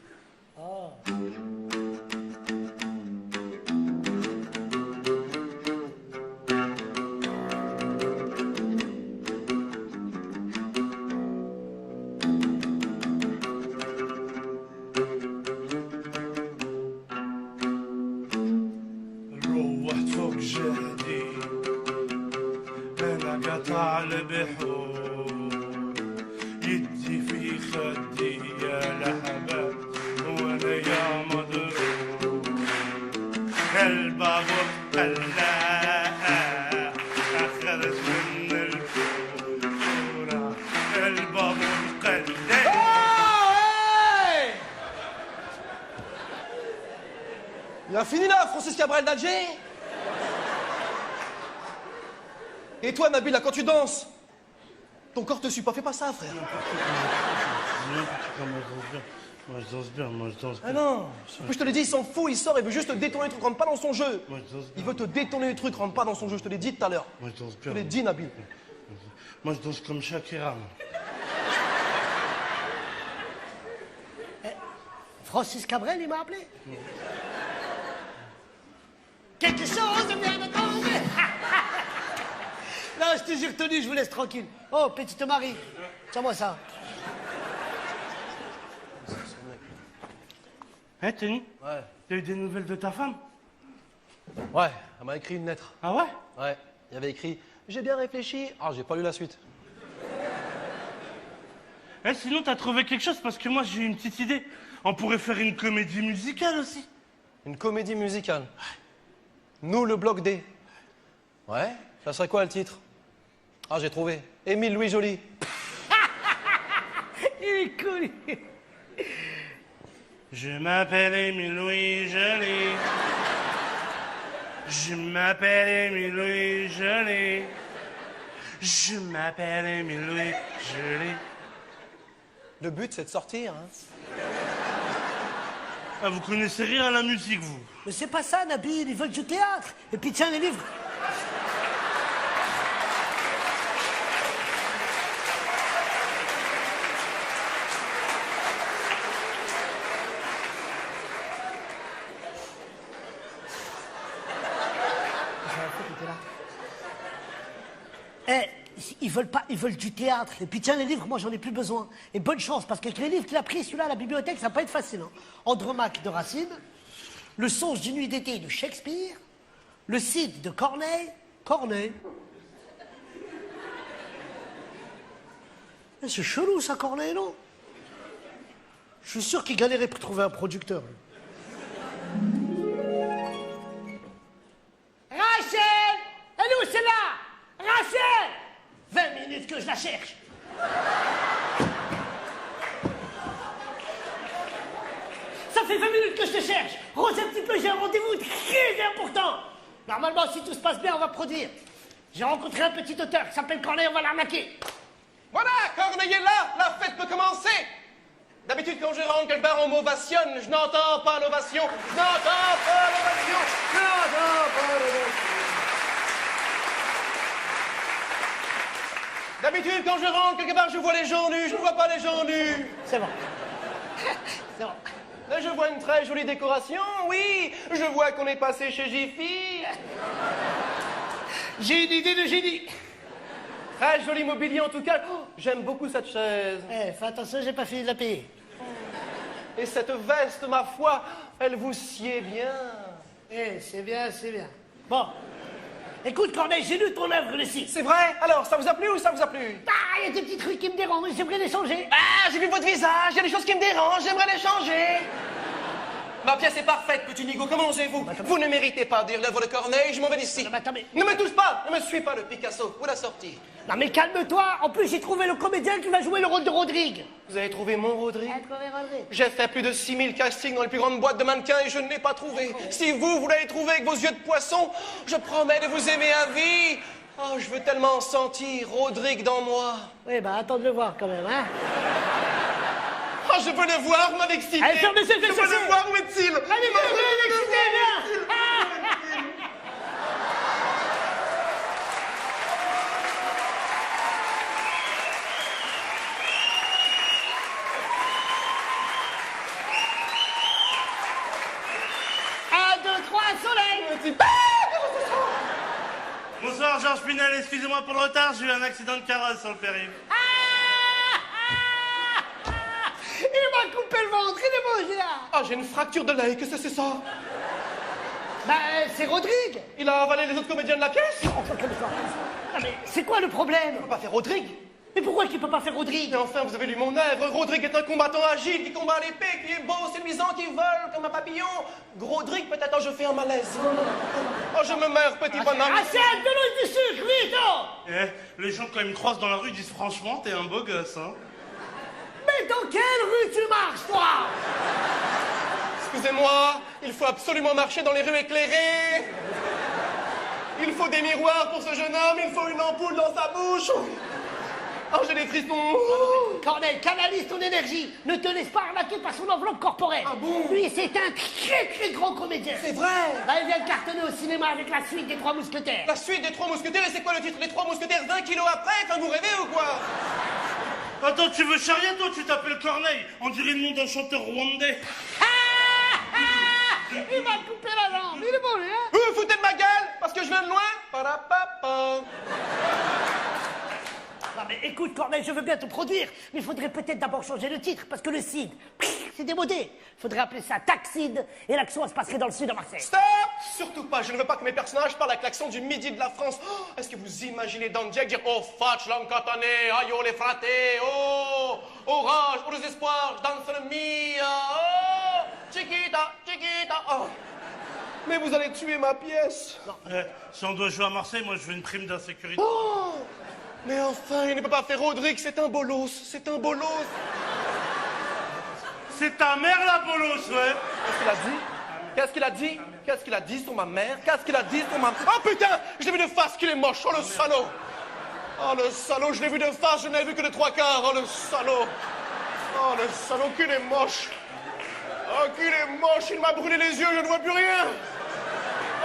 روحت فوق جهدي انا قطع البحور يدي في خدي يا لحبات وانا يا مضروب البابور قلاع اخرج من الكورة البابور قلاع. Il a fini là, Francis Cabrel d'Alger. Et toi, Nabil, là, quand tu danses, ton corps te suit pas. Fais pas ça, frère. Moi je danse bien, moi je danse bien. Ah non. Puis je te l'ai dit, il s'en fout, il sort, il veut juste te détourner les trucs, rentre pas dans son jeu. Moi je danse bien. Il veut te détourner les trucs, rentre pas dans son jeu. Je te l'ai dit tout à l'heure. Moi je danse Je bien. te l'ai dit, Nabil. Moi je danse comme Shakira. moi. Francis Cabrel, il m'a appelé. Quelque chose vient de tomber. Non, je te jure, Tony, je vous laisse tranquille. Oh, petite Marie, tiens-moi ça. Hein, Tony? Ouais. T'as eu des nouvelles de ta femme? Ouais, elle m'a écrit une lettre. Ah ouais? Ouais, il y avait écrit « J'ai bien réfléchi ». Ah, j'ai pas lu la suite. Eh, sinon t'as trouvé quelque chose parce que moi j'ai une petite idée. On pourrait faire une comédie musicale aussi. Une comédie musicale. Nous, le bloc D. Ouais, ça serait quoi le titre? Ah, j'ai trouvé. Émile Louis Joly. Il est cool. Je m'appelle Émile Louis Joly. Je m'appelle Émile Louis Joly. Je m'appelle Émile Louis Joly. Le but, c'est de sortir, hein. Ah, vous connaissez rien à la musique, vous? Mais c'est pas ça, Nabil, ils veulent du théâtre. Et puis tiens, les livres. Eh, ils veulent du théâtre. Et puis tiens, les livres, moi j'en ai plus besoin. Et bonne chance, parce qu'avec les livres qu'il a pris, celui-là, à la bibliothèque, ça va pas être facile. Hein. Andromaque de Racine, Le songe d'une nuit d'été de Shakespeare, Le Cid de Corneille, Corneille. Eh, c'est chelou ça, Corneille, non? Je suis sûr qu'il galérait pour trouver un producteur. Rachel! Elle est où celle-là? Rachel! 20 minutes que je la cherche. Ça fait 20 minutes que je te cherche. Rose un petit peu, j'ai un rendez-vous très important. Normalement, si tout se passe bien, on va produire. J'ai rencontré un petit auteur qui s'appelle Corneille, on va l'arnaquer. Voilà, Corneille est là, la fête peut commencer. D'habitude, quand je rentre quelque part, on m'ovationne. Je n'entends pas l'ovation. Je n'entends pas l'ovation. Je n'entends pas l'ovation. D'habitude, quand je rentre quelque part, je vois les gens nus. Je ne vois pas les gens nus. C'est bon. C'est bon. Là, je vois une très jolie décoration, oui. Je vois qu'on est passé chez Jiffy. J'ai une idée de génie. Très joli mobilier en tout cas. Oh, j'aime beaucoup cette chaise. Eh, fais attention, j'ai pas fini de la payer. Et cette veste, ma foi, elle vous sied bien. Eh, c'est bien, c'est bien. Bon. Écoute, Corneille, j'ai lu ton œuvre, le 6. C'est vrai? Alors, ça vous a plu ou ça vous a plu? Ah, il y a des petits trucs qui me dérangent, j'aimerais les changer. Ah, j'ai vu votre visage, il y a des choses qui me dérangent, j'aimerais les changer. Ma pièce est parfaite, petit Nigo, comment osez-vous? Vous ne méritez pas de dire l'œuvre de Corneille, je m'en vais d'ici. Non, mais attends, mais... Ne me touche pas, ne me suis pas le Picasso, où l'a sorti? Non, mais calme-toi. En plus, j'ai trouvé le comédien qui va jouer le rôle de Rodrigue. Vous avez trouvé mon Rodrigue? Trouvé Rodrigue. J'ai fait plus de 6000 castings dans les plus grandes boîtes de mannequins et je ne l'ai pas trouvé. Si vous l'avez trouvé avec vos yeux de poisson, je promets de vous aimer à vie. Oh, je veux tellement sentir Rodrigue dans moi. Oui, bah, attends de le voir quand même, hein. Oh, je veux le voir, vous m'avez excité. Allez, fermez, Je veux le voir, où est-il? Allez, viens, excité, viens. Soleil. Bonsoir, Georges Pinel, excusez-moi pour le retard, j'ai eu un accident de carrosse sur le périph'. Il m'a coupé le ventre, il est mangé là. Ah, j'ai une fracture de l'œil, qu'est-ce que c'est ça? Bah, c'est Rodrigue. Il a avalé les autres comédiens de la pièce? Ah, mais c'est quoi le problème? On peut pas faire Rodrigue. Mais pourquoi tu peux pas faire Rodrigue? Mais enfin, vous avez lu mon œuvre. Rodrigue est un combattant agile qui combat à l'épée, qui est beau, séduisant, qui vole comme un papillon. Rodrigue, peut-être, oh, je fais un malaise. Oh, je me meurs, petit bonhomme. Achète de l'eau et du sucre, vite, oh. Eh, les gens, quand ils me croisent dans la rue, disent franchement, t'es un beau gosse, hein. Mais dans quelle rue tu marches, toi? Excusez-moi, il faut absolument marcher dans les rues éclairées. Il faut des miroirs pour ce jeune homme, il faut une ampoule dans sa bouche. Oh, j'ai des frissons. Corneille, canalise ton énergie. Ne te laisse pas arnaquer par son enveloppe corporelle. Ah bon? Lui, c'est un très très grand comédien. C'est vrai. Là, il vient de cartonner au cinéma avec la suite des Trois Mousquetaires. La suite des Trois Mousquetaires, et c'est quoi le titre des Trois Mousquetaires 20 kilos après? Enfin, vous rêvez ou quoi? Attends, tu veux charrier, toi? Tu t'appelles Corneille. On dirait le nom d'un chanteur rwandais. Il m'a coupé la jambe. Il est bon, lui, hein? Vous vous foutez de ma gueule parce que je viens de loin? Parapapa. Non mais écoute Corneille, je veux bien te produire, mais il faudrait peut-être d'abord changer le titre, parce que le Cid, c'est démodé. Il faudrait appeler ça Taxide, et l'action se passerait dans le sud de Marseille. Stop! Surtout pas, je ne veux pas que mes personnages parlent avec l'accent du midi de la France. Oh, est-ce que vous imaginez Don Jack dire oh fatch l'encatané, aïe oh les fratés, oh orage, au désespoir, je danse le mia, oh chiquita, chiquita, oh. Mais vous allez tuer ma pièce. Non. Si on doit jouer à Marseille, moi je veux une prime d'insécurité. Oh! Mais enfin, il ne peut pas faire Rodrigue, c'est un bolos, c'est un bolos. C'est ta mère la bolos, ouais. Qu'est-ce qu'il a dit? Qu'est-ce qu'il a dit? Qu'est-ce qu'il a dit sur ma mère? Qu'est-ce qu'il a dit sur ma... Oh putain! Je l'ai vu de face qu'il est moche, oh le salaud! Oh le salaud, je l'ai vu de face, je n'ai vu que de trois quarts, oh le salaud! Oh le salaud, qu'il est moche! Oh qu'il est moche, il m'a brûlé les yeux, je ne vois plus rien!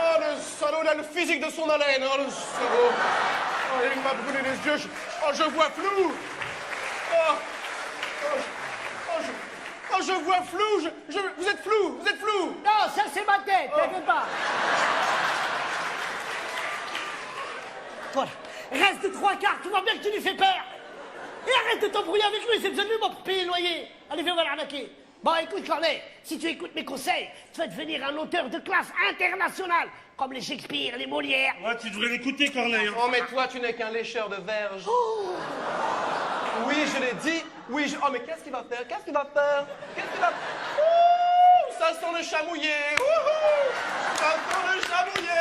Oh le salaud, il a le physique de son haleine, oh le salaud! Oh, il m'a brûlé les yeux, je vois flou! Oh, je vois flou, vous êtes flou, vous êtes flou! Non, ça c'est ma tête, t'inquiète pas. Voilà, reste de trois quarts, tu vois bien que tu lui fais peur. Et arrête de t'embrouiller avec lui, c'est besoin de lui pour payer le loyer. Allez, viens, on va l'arnaquer. Bon, écoute, Corneille, si tu écoutes mes conseils, tu vas devenir un auteur de classe internationale. comme les Shakespeare, les Molières. Ouais, tu devrais l'écouter, Corneille. hein. Oh, mais toi, tu n'es qu'un lécheur de verge. Oui, je l'ai dit. Oui, je... Oh, mais qu'est-ce qu'il va faire? Qu'est-ce qu'il va faire? Qu'est-ce qu'il va... Ouh, ça sent le chamouillé. Ouhou, ça sent le chamouillé.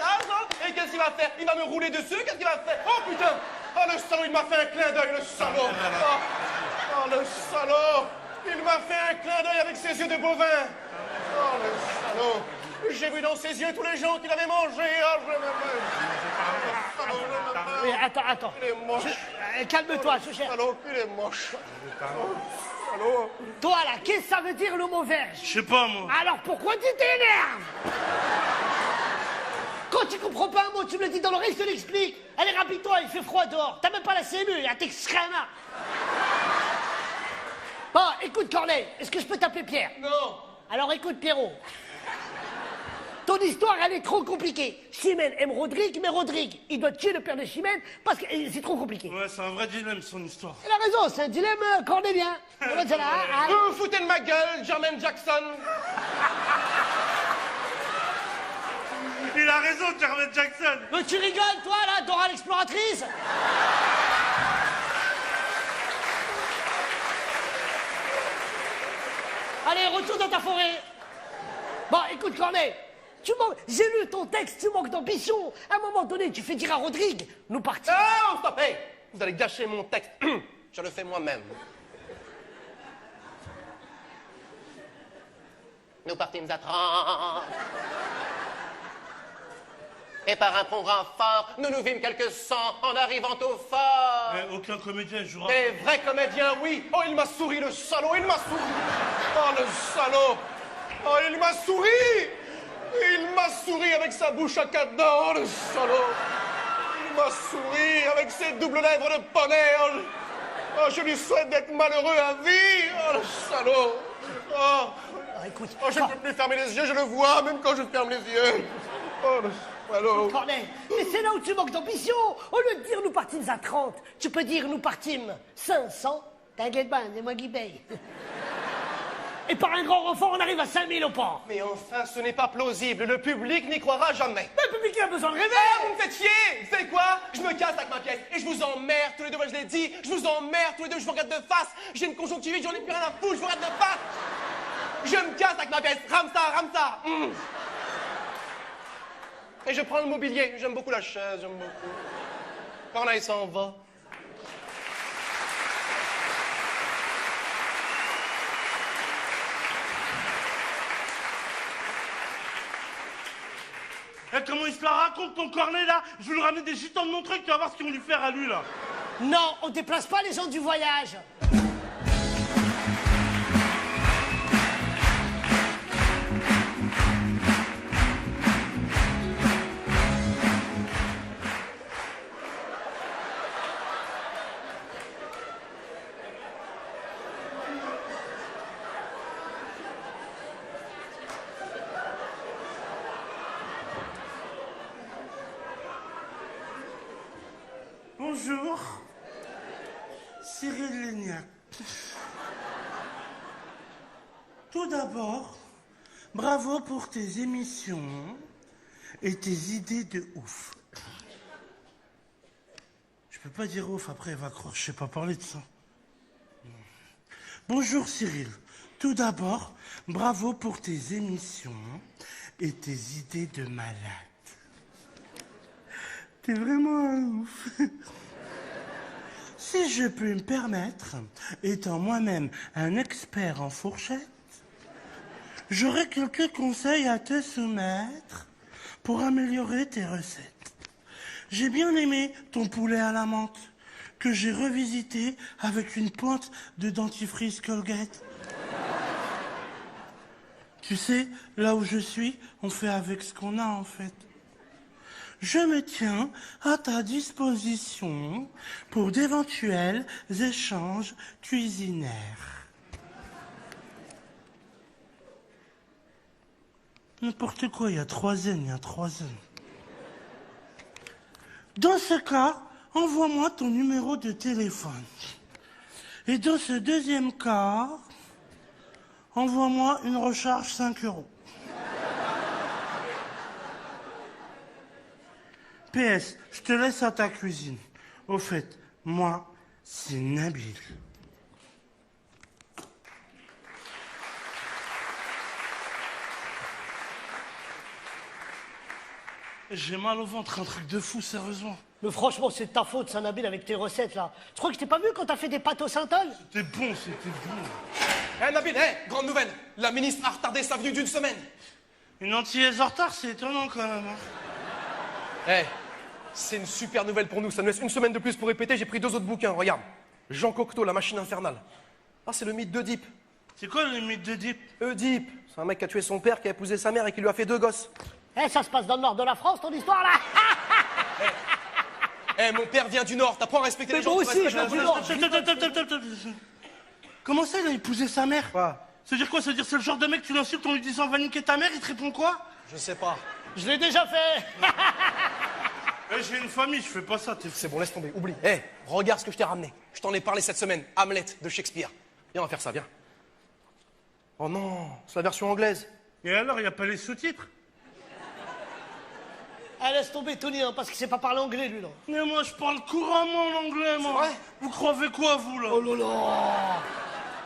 Ça sent... Et qu'est-ce qu'il va faire? Il va me rouler dessus? Qu'est-ce qu'il va faire? Oh, putain! Oh, le salaud, il m'a fait un clin d'œil, le salaud. Oh, le salaud. Il m'a fait un clin d'œil avec ses yeux de bovin. Oh, le salaud. J'ai vu dans ses yeux tous les gens qu'il avait mangés. Oh, je l'aimais. Oui, attends. Il est moche. Calme-toi, chouchère. Salaud, il est moche. Oh, salaud. Toi, là, qu'est-ce que ça veut dire le mot verge? Je sais pas, moi. Alors pourquoi tu t'énerves? Quand tu comprends pas un mot, tu me le dis dans l'oreille, je te l'explique. Allez, rapide-toi, il fait froid dehors. T'as même pas la CMU, il y a t'excréma. Bon, écoute, Corneille, est-ce que je peux t'appeler Pierre? Non. Alors écoute, Pierrot. Ton histoire, elle est trop compliquée. Chimène aime Rodrigue, mais Rodrigue, il doit tuer le père de Chimène parce que c'est trop compliqué. Ouais, c'est un vrai dilemme, son histoire. Il a raison, c'est un dilemme cornélien. Vous vous foutez de ma gueule, Jermaine Jackson. Il a raison, Jermaine Jackson. Mais tu rigoles, toi, là, Dora l'exploratrice? Allez, retourne dans ta forêt. Bon, écoute, Corneille, j'ai lu ton texte, tu manques d'ambition. À un moment donné, tu fais dire à Rodrigue, nous partons. Oh, stop, hey. Vous allez gâcher mon texte. Je le fais moi-même. Nous partîmes à 30. Et par un programme fort, nous nous vîmes quelques cents en arrivant au fort. Mais aucun comédien jouera. Des vrais comédiens, oui. Oh, il m'a souri, le salaud, il m'a souri. Oh, le salaud. Oh, il m'a souri. Il m'a souri avec sa bouche à quatre dents, oh, le salaud. Il m'a souri avec ses doubles lèvres de poney. Oh, je lui souhaite d'être malheureux à vie. Oh, le salaud. Oh, Écoute, je ne peux plus fermer les yeux, je le vois, même quand je ferme les yeux. Oh, le salaud. Corneille, mais c'est là où tu manques d'ambition. Au lieu de dire nous partîmes à 30, tu peux dire nous partîmes 500. T'inquiète pas, c'est moi qui paye. Et par un grand renfort, on arrive à 5000 au port. Mais enfin, ce n'est pas plausible. Le public n'y croira jamais. Mais le public il a besoin de rêver. Ah, vous me faites chier. Vous savez quoi? Je me casse avec ma pièce et je vous emmerde tous les deux. Moi, je l'ai dit. Je vous emmerde tous les deux. Je vous regarde de face. J'ai une conjonctivite, j'en ai plus rien à foutre. Je vous regarde de face. Je me casse avec ma pièce. Ramsa. Et je prends le mobilier. J'aime beaucoup la chaise. J'aime beaucoup. Corneille s'en va. Eh, comment il se la raconte, ton Corneille, là? Je vais lui ramener des gitans de mon truc, tu vas voir ce qu'ils vont lui faire à lui, là. Non, on déplace pas les gens du voyage. Bonjour, Cyril Lignac. Tout d'abord, bravo pour tes émissions et tes idées de ouf. Je peux pas dire ouf, après elle va croire, je sais pas parler de ça. Bonjour Cyril, tout d'abord, bravo pour tes émissions et tes idées de malade. T'es vraiment un ouf. Si je peux me permettre, étant moi-même un expert en fourchette, j'aurais quelques conseils à te soumettre pour améliorer tes recettes. J'ai bien aimé ton poulet à la menthe, que j'ai revisité avec une pointe de dentifrice Colgate. Tu sais, là où je suis, on fait avec ce qu'on a en fait. Je me tiens à ta disposition pour d'éventuels échanges cuisinaires. N'importe quoi, il y a 3 N. Dans ce cas, envoie-moi ton numéro de téléphone. Et dans ce deuxième cas, envoie-moi une recharge 5 €. PS, je te laisse à ta cuisine. Au fait, moi, c'est Nabil. J'ai mal au ventre, un truc de fou, sérieusement. Mais franchement, c'est de ta faute, ça, Nabil, avec tes recettes, là. Tu crois que je t'ai pas vu quand t'as fait des pâtes au synthol? C'était bon, c'était bon. Eh Nabil, grande nouvelle. La ministre a retardé sa venue d'une semaine. Une antillaise en retard, c'est étonnant quand même. C'est une super nouvelle pour nous. Ça nous laisse une semaine de plus pour répéter. J'ai pris 2 autres bouquins, regarde. Jean Cocteau, La machine infernale. Ah, c'est le mythe d'Oedipe. C'est quoi le mythe d'Oedipe? Oedipe, c'est un mec qui a tué son père, qui a épousé sa mère et qui lui a fait 2 gosses. Ça se passe dans le nord de la France, ton histoire, là. Mon père vient du Nord, t'apprends à respecter Mais les gens. moi tu aussi, respectes je la viens jeunesse. du Nord. Attends. Comment ça, il a épousé sa mère? Quoi? Ça veut dire quoi? Ça veut dire c'est le genre de mec, tu l'insultes en lui disant va niquer ta mère, il te répond quoi? Je sais pas. Je l'ai déjà fait. J'ai une famille, je fais pas ça, t'es... C'est bon, laisse tomber, oublie. Regarde ce que je t'ai ramené. Je t'en ai parlé cette semaine. Hamlet de Shakespeare. Viens, on va faire ça, viens. Oh non, c'est la version anglaise. Et alors, il n'y a pas les sous-titres? Laisse tomber Tony, hein, parce qu'il sait pas parler anglais, lui, là. Mais moi, je parle couramment l'anglais, moi. vrai? Vous croyez quoi, vous, là? Oh là là.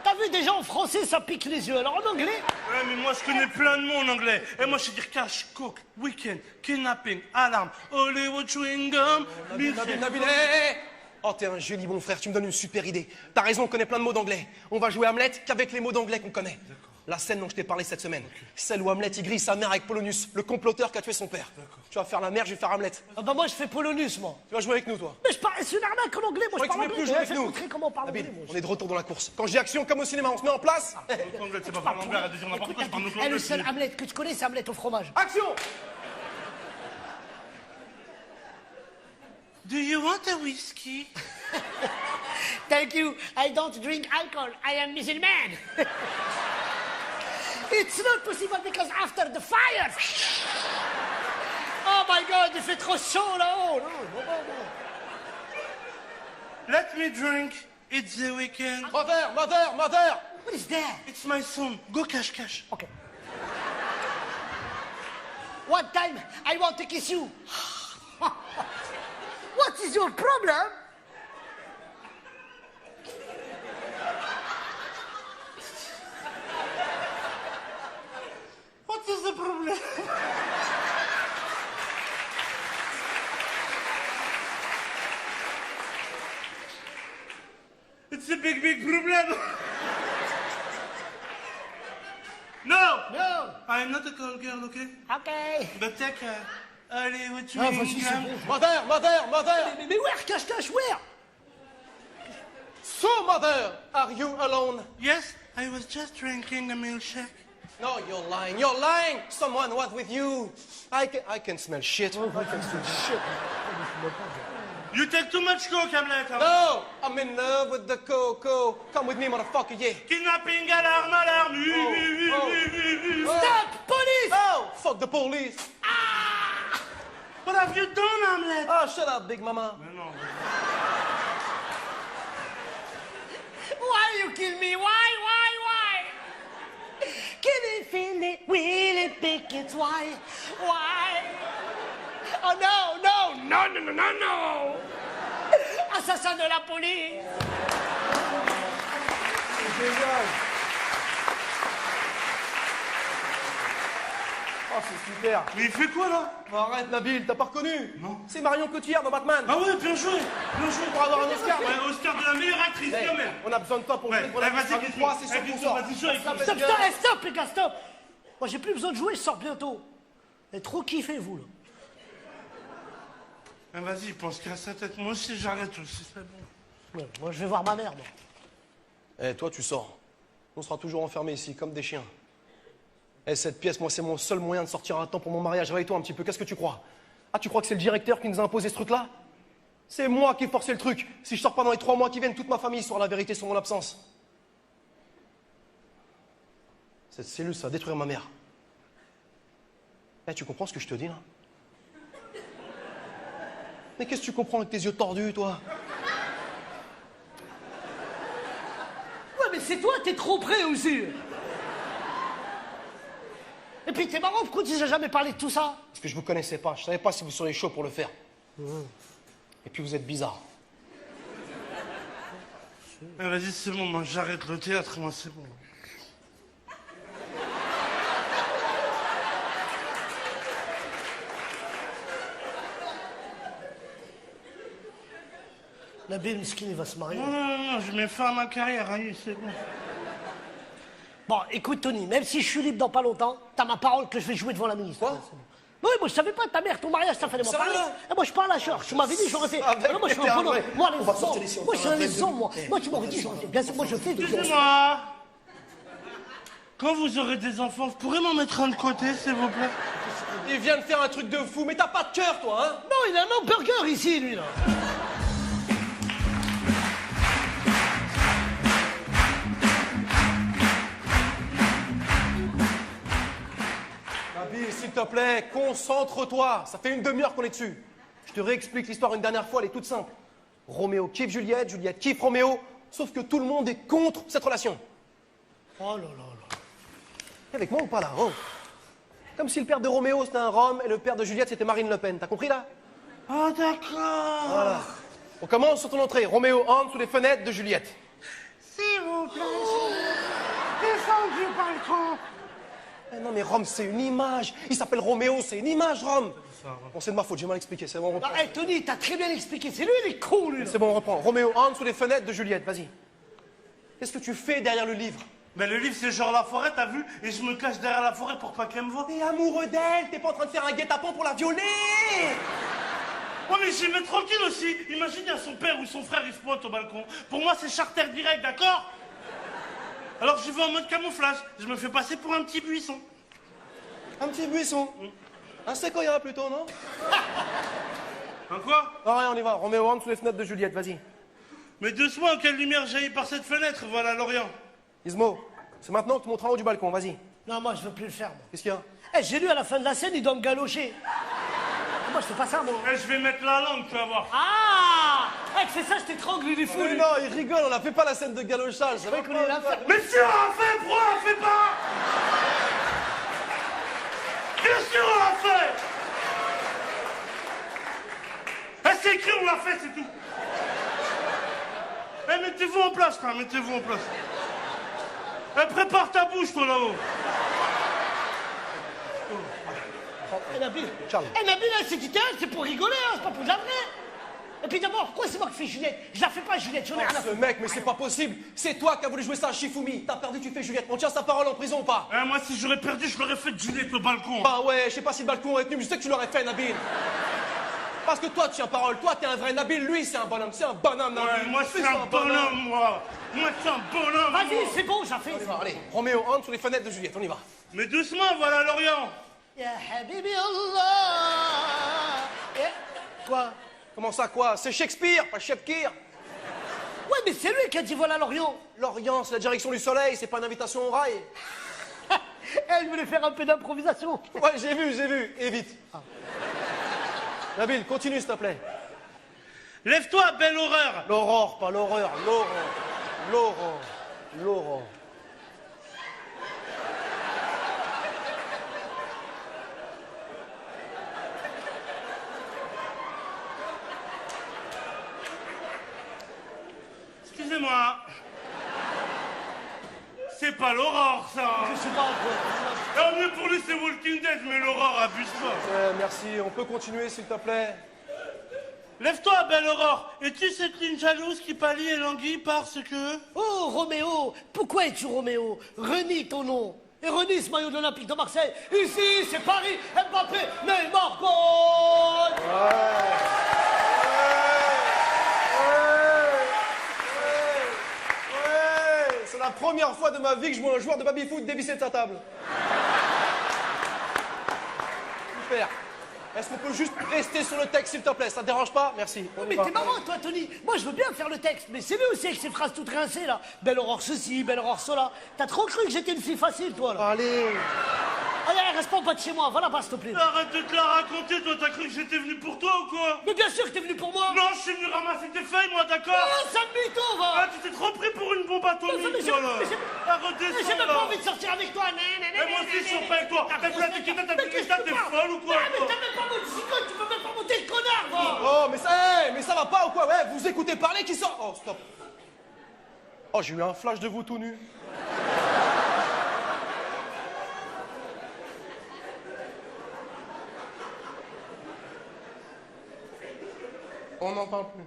T'as vu, déjà en français, ça pique les yeux. Alors en anglais? Ouais, mais moi, je connais plein de mots en anglais. Et moi, je sais dire cash, coke, weekend, kidnapping, alarme, Hollywood chewing gum, Nabil, Oh, t'es un joli bon frère, tu me donnes une super idée. T'as raison, on connaît plein de mots d'anglais. On va jouer Hamlet qu'avec les mots d'anglais qu'on connaît. La scène dont je t'ai parlé cette semaine. Celle où Hamlet y grille sa mère avec Polonius, le comploteur qui a tué son père. Tu vas faire la mère, je vais faire Hamlet. Ah bah moi, je fais Polonius, moi. Tu vas jouer avec nous, toi. Mais je parle, c'est une arnaque en anglais, moi, je Ouais, tu parle veux anglais. plus jouer avec Je vais nous. montrer comment on parle Nabil, anglais, moi. on est de retour dans la course. Quand je dis action, comme au cinéma, on se met en place. L'anglais, c'est pas vraiment l'anglais, arrête de dire n'importe quoi, je parle notre Le langue. seul Hamlet que tu connais, c'est Hamlet au fromage. Action! Do you want a whiskey? Thank you. I don't drink alcohol. I am musulman. It's not possible because after the fire. Oh my God, il fait trop chaud là-haut. Non. Let me drink. It's the weekend. Mother! What is that? It's my son. Go cash. Okay. One time, I want to kiss you. What is your problem? What is the problem? It's a big problem. No, I'm not a call girl, okay? Okay. But take Hollywood Ah, chewing vas-y, c'est gum. bon. Mother! Mais where, cache, where? So, mother, are you alone? Yes, I was just drinking a milkshake. No, you're lying. Someone was with you. I can smell shit. You take too much coke, Hamlet. Huh? No, I'm in love with the cocoa. Come with me, motherfucker, yeah. Kidnapping, alarme. Stop, police! Oh, fuck the police. What have you done, Hamlet? Oh, shut up, big mama. Why you kill me? Why? Can it feel it? Will it pick it? Why? Oh no! Assassin de la police! Oh, c'est super. Mais il fait quoi, là? Oh, arrête, Nabil, t'as pas reconnu? Non. C'est Marion Cotillard dans Batman. Ah ouais, bien joué. Pour avoir un Oscar. Ouais, Oscar de la meilleure actrice, Hey, quand même. on a besoin de toi pour jouer pour la vas-y, Miss 3, c'est sûr qu'on sort. vas-y, joue avec Ça nous. va Stop, bien. stop, les gars, stop! Moi, j'ai plus besoin de jouer, je sors bientôt. Vous êtes trop kiffé, vous, là. Ah, vas-y, il pense qu'à sa tête. Moi aussi, j'arrête aussi, c'est bon. Ouais, moi, je vais voir ma mère, moi. Eh, toi, tu sors. On sera toujours enfermés ici, comme des chiens. Eh, cette pièce, moi, c'est mon seul moyen de sortir à temps pour mon mariage. Réveille-toi un petit peu, qu'est-ce que tu crois? Ah, tu crois que c'est le directeur qui nous a imposé ce truc-là? C'est moi qui ai forcé le truc. Si je sors pas dans les 3 mois qui viennent, toute ma famille saura la vérité sur mon absence. Cette cellule, ça va détruire ma mère. Eh, tu comprends ce que je te dis, là? Mais qu'est-ce que tu comprends avec tes yeux tordus, toi? Ouais, mais c'est toi, t'es trop près aussi. Et puis, t'es marrant, pourquoi tu nous as jamais parlé de tout ça? Parce que je vous connaissais pas. Je savais pas si vous seriez chaud pour le faire. Et puis vous êtes bizarre. Vas-y, c'est bon, moi j'arrête le théâtre, moi c'est bon. Nabil Miskin, il va se marier. Non, je mets fin à ma carrière, allez, c'est bon. Bon, écoute, Tony, même si je suis libre dans pas longtemps, t'as ma parole que je vais jouer devant la ministre. Quoi? Oui, moi je savais pas, ta mère, ton mariage, ça fallait m'en Sérieux? parler. Et moi je parle à Georges, tu m'avais dit, j'aurais fait. Avec Non, moi je suis t'es un un bonhomme. vrai. Moi, les On va enfants, sortir d'ici, on moi je suis va un faire les hommes, moi. un Moi tu m'aurais dit, j'aurais fait. Bien sûr, moi je fais. Excusez-moi. Quand vous aurez des enfants, vous pourrez m'en mettre un de côté, s'il vous plaît? Il vient de faire un truc de fou, mais t'as pas de cœur, toi, hein? Non, il a un hamburger ici, lui, là. Nabil, s'il te plaît, concentre-toi. Ça fait une demi-heure qu'on est dessus. Je te réexplique l'histoire une dernière fois, elle est toute simple. Roméo kiffe Juliette, Juliette kiffe Roméo, sauf que tout le monde est contre cette relation. Oh là là là. T'es avec moi ou pas là, oh? Comme si le père de Roméo c'était un Rome et le père de Juliette c'était Marine Le Pen. T'as compris là? Ah, d'accord. Voilà. On commence sur ton entrée. Roméo entre sous les fenêtres de Juliette. S'il vous plaît, descends du balcon. Eh non mais Rome c'est une image. Il s'appelle Roméo, c'est une image Rome. Bon c'est de ma faute, j'ai mal expliqué, c'est bon on reprend. Non, hé, Tony, t'as très bien expliqué. C'est lui, il est con, lui. Là. C'est bon on reprend. Roméo entre sous les fenêtres de Juliette, vas-y. Qu'est-ce que tu fais derrière le livre? Mais le livre, c'est genre la forêt, t'as vu? Et je me cache derrière la forêt pour pas qu'elle me voie. T'es amoureux d'elle, t'es pas en train de faire un guet-apens pour la violer. Ouais, mais j'y mets tranquille aussi. Imagine, il y a son père ou son frère, il se pointe au balcon. Pour moi, c'est charter direct, d'accord? Alors j'y vais en mode camouflage. Je me fais passer pour un petit buisson. Un petit buisson. Un séquoia plutôt, non? Hein, quoi? Non rien, on y va. Roméo entre sous les fenêtres de Juliette, vas-y. Mais doucement, quelle lumière jaillit par cette fenêtre? Voilà l'Orient. Ismo, c'est maintenant que tu montres en haut du balcon, vas-y. Non, moi, je veux plus le faire, moi. Qu'est-ce qu'il y a? Eh, j'ai lu à la fin de la scène, il doit me galocher. Moi, je fais pas ça, moi. Eh, je vais mettre la langue, tu vas voir. Ah! Eh, tu fais ça, je t'étrangle, il est fou, Mais lui. non, il rigole, on a fait pas la scène de galochage. C'est vrai qu'on est là à faire. Mais si on l'a fait, pourquoi on l'a fait pas? Bien sûr on l'a fait. Eh, c'est écrit, on l'a fait, c'est tout. Eh, mettez-vous en place, là, mettez-vous en place. Eh, prépare ta bouche, toi, là-haut. Eh, Nabil, Ciao. eh, Nabil, là, c'est du théâtre, c'est pour rigoler, hein, c'est pas pour de la vraie. Et puis d'abord, pourquoi c'est moi qui fais Juliette? Je la fais pas, Juliette, j'en ai rien à Ce foutre. mec, mais c'est pas possible. C'est toi qui as voulu jouer ça à Shifumi. T'as perdu, tu fais Juliette. On tient sa parole en prison ou pas? Eh, moi, si j'aurais perdu, je l'aurais fait de Juliette au balcon. Bah ouais, je sais pas si le balcon aurait tenu, mais je sais que tu l'aurais fait, Nabil. Parce que toi, tu tiens parole. Toi, t'es un vrai Nabil. Lui, c'est un bonhomme. C'est un bonhomme, Nabil. Ouais, moi, c'est un bonhomme, moi. Moi, c'est un bonhomme. Vas-y, moi. c'est bon, j'en fais. Allez, Roméo entre sous les fenêtres de Juliette. On y va. Mais doucement, voilà l'Orient. Ya Habibi Allah. Quoi? Comment ça, quoi? C'est Shakespeare, pas Shepkir. Ouais, mais c'est lui qui a dit voilà l'Orient. L'Orient, c'est la direction du soleil. C'est pas une invitation au rail. Elle voulait faire un peu d'improvisation. Ouais, j'ai vu. Et vite. Nabil, continue, s'il te plaît. Lève-toi, belle horreur. L'aurore, pas l'horreur. L'aurore. Excusez-moi. C'est pas l'aurore, ça. Je sais pas quoi. Ah, mieux pour lui, c'est Walking Dead, mais l'aurore, abuse pas. Merci, on peut continuer, s'il te plaît. Lève-toi, belle aurore. Es-tu cette ligne jalouse qui pâlit et languit parce que... Oh, Roméo, pourquoi es-tu Roméo? Renie ton nom. Et renie ce maillot de l'Olympique de Marseille. Ici, c'est Paris, Mbappé, Neymar, goal. C'est la première fois de ma vie que je vois un joueur de baby-foot dévisser de sa table. Super. Est-ce qu'on peut juste rester sur le texte, s'il te plaît? Ça te dérange pas? Merci. On y Mais va. t'es marrant, toi, Tony. Moi, je veux bien faire le texte, mais c'est lui aussi avec ses phrases toutes rincées, là. Belle aurore ceci, belle aurore cela. T'as trop cru que j'étais une fille facile, toi, là. Allez. Allez, reste pas en bas de chez moi. Va là-bas, s'il te plaît. Arrête de te la raconter, toi, t'as cru que j'étais venu pour toi ou quoi? Mais bien sûr que t'es venu pour moi. Non, je suis venu ramasser tes feuilles, moi, d'accord? Oh, sale mytho, Ah, va. tu t'es trop pris pour une bombe atomique, Mais toi, là. Mais Arrête j'ai même là. pas envie de sortir avec toi. Mais moi aussi, je suis pas avec toi. T'as vu la tiquette, t'as vu que ça, t'es folle ou quoi, Mais toi? t'as même pas mon psycho, tu peux même pas monter le connard, va. Oh, va pas ou quoi? Ouais, vous écoutez parler qui sort. Oh, stop. Oh, j'ai eu un flash de vous tout nu. On n'en parle plus.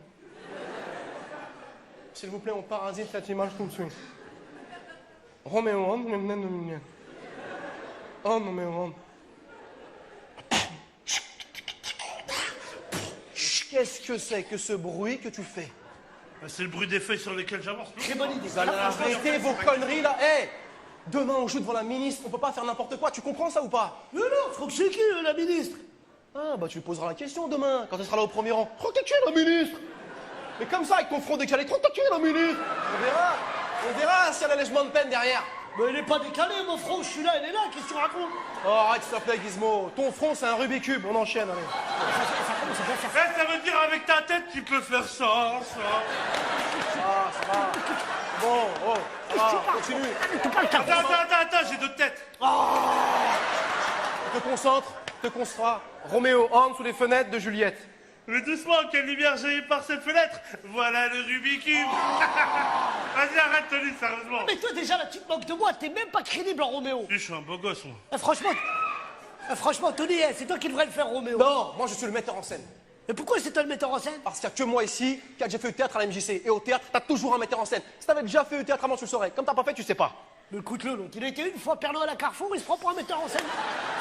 S'il vous plaît, on parasite cette image tout de suite. Roméo, on Oh, Roméo, Qu'est-ce que c'est que ce bruit que tu fais? C'est le bruit des feuilles sur lesquelles j'avance. Très bonne idée. Vous allez arrêter vos conneries là. Hé, demain on joue devant la ministre, on peut pas faire n'importe quoi, tu comprends ça ou pas? Mais non, Franck, c'est qui, la ministre? Ah bah tu lui poseras la question demain, quand elle sera là au premier rang. Franck, t'es qui la ministre? Mais comme ça, avec ton front décalé, Franck, t'es qui la ministre? On verra si elle a l'allègement de peine derrière. Mais elle est pas décalée, mon front, je suis là, elle est là, qu'est-ce que tu racontes? Oh arrête s'il te plaît Gizmo, ton front c'est un Rubik's Cube, on enchaîne, allez. Ça commence à bien faire. Ça veut dire avec ta tête, tu peux faire ça, ça. Ah, ça va. Bon, oh, ça va, continue. Attends, j'ai deux têtes. Te concentre. Roméo entre sous les fenêtres de Juliette. Mais doucement, quelle lumière jaillit par cette fenêtre. Voilà le Rubik's Cube. Vas-y, arrête, Tony, sérieusement. Mais toi, déjà, là, tu te moques de moi, t'es même pas crédible en Roméo. Je suis un beau gosse, moi. Franchement, Tony, c'est toi qui devrais le faire, Roméo. Non, moi je suis le metteur en scène. Mais pourquoi c'est toi le metteur en scène? Parce qu'il n'y a que moi ici qui a déjà fait le théâtre à la MJC. Et au théâtre, t'as toujours un metteur en scène. Si t'avais déjà fait le théâtre avant, tu le saurais. Comme t'as pas fait, tu sais pas. Mais écoute-le, donc il a été une fois Père Noël à Carrefour, il se prend pour un metteur en scène.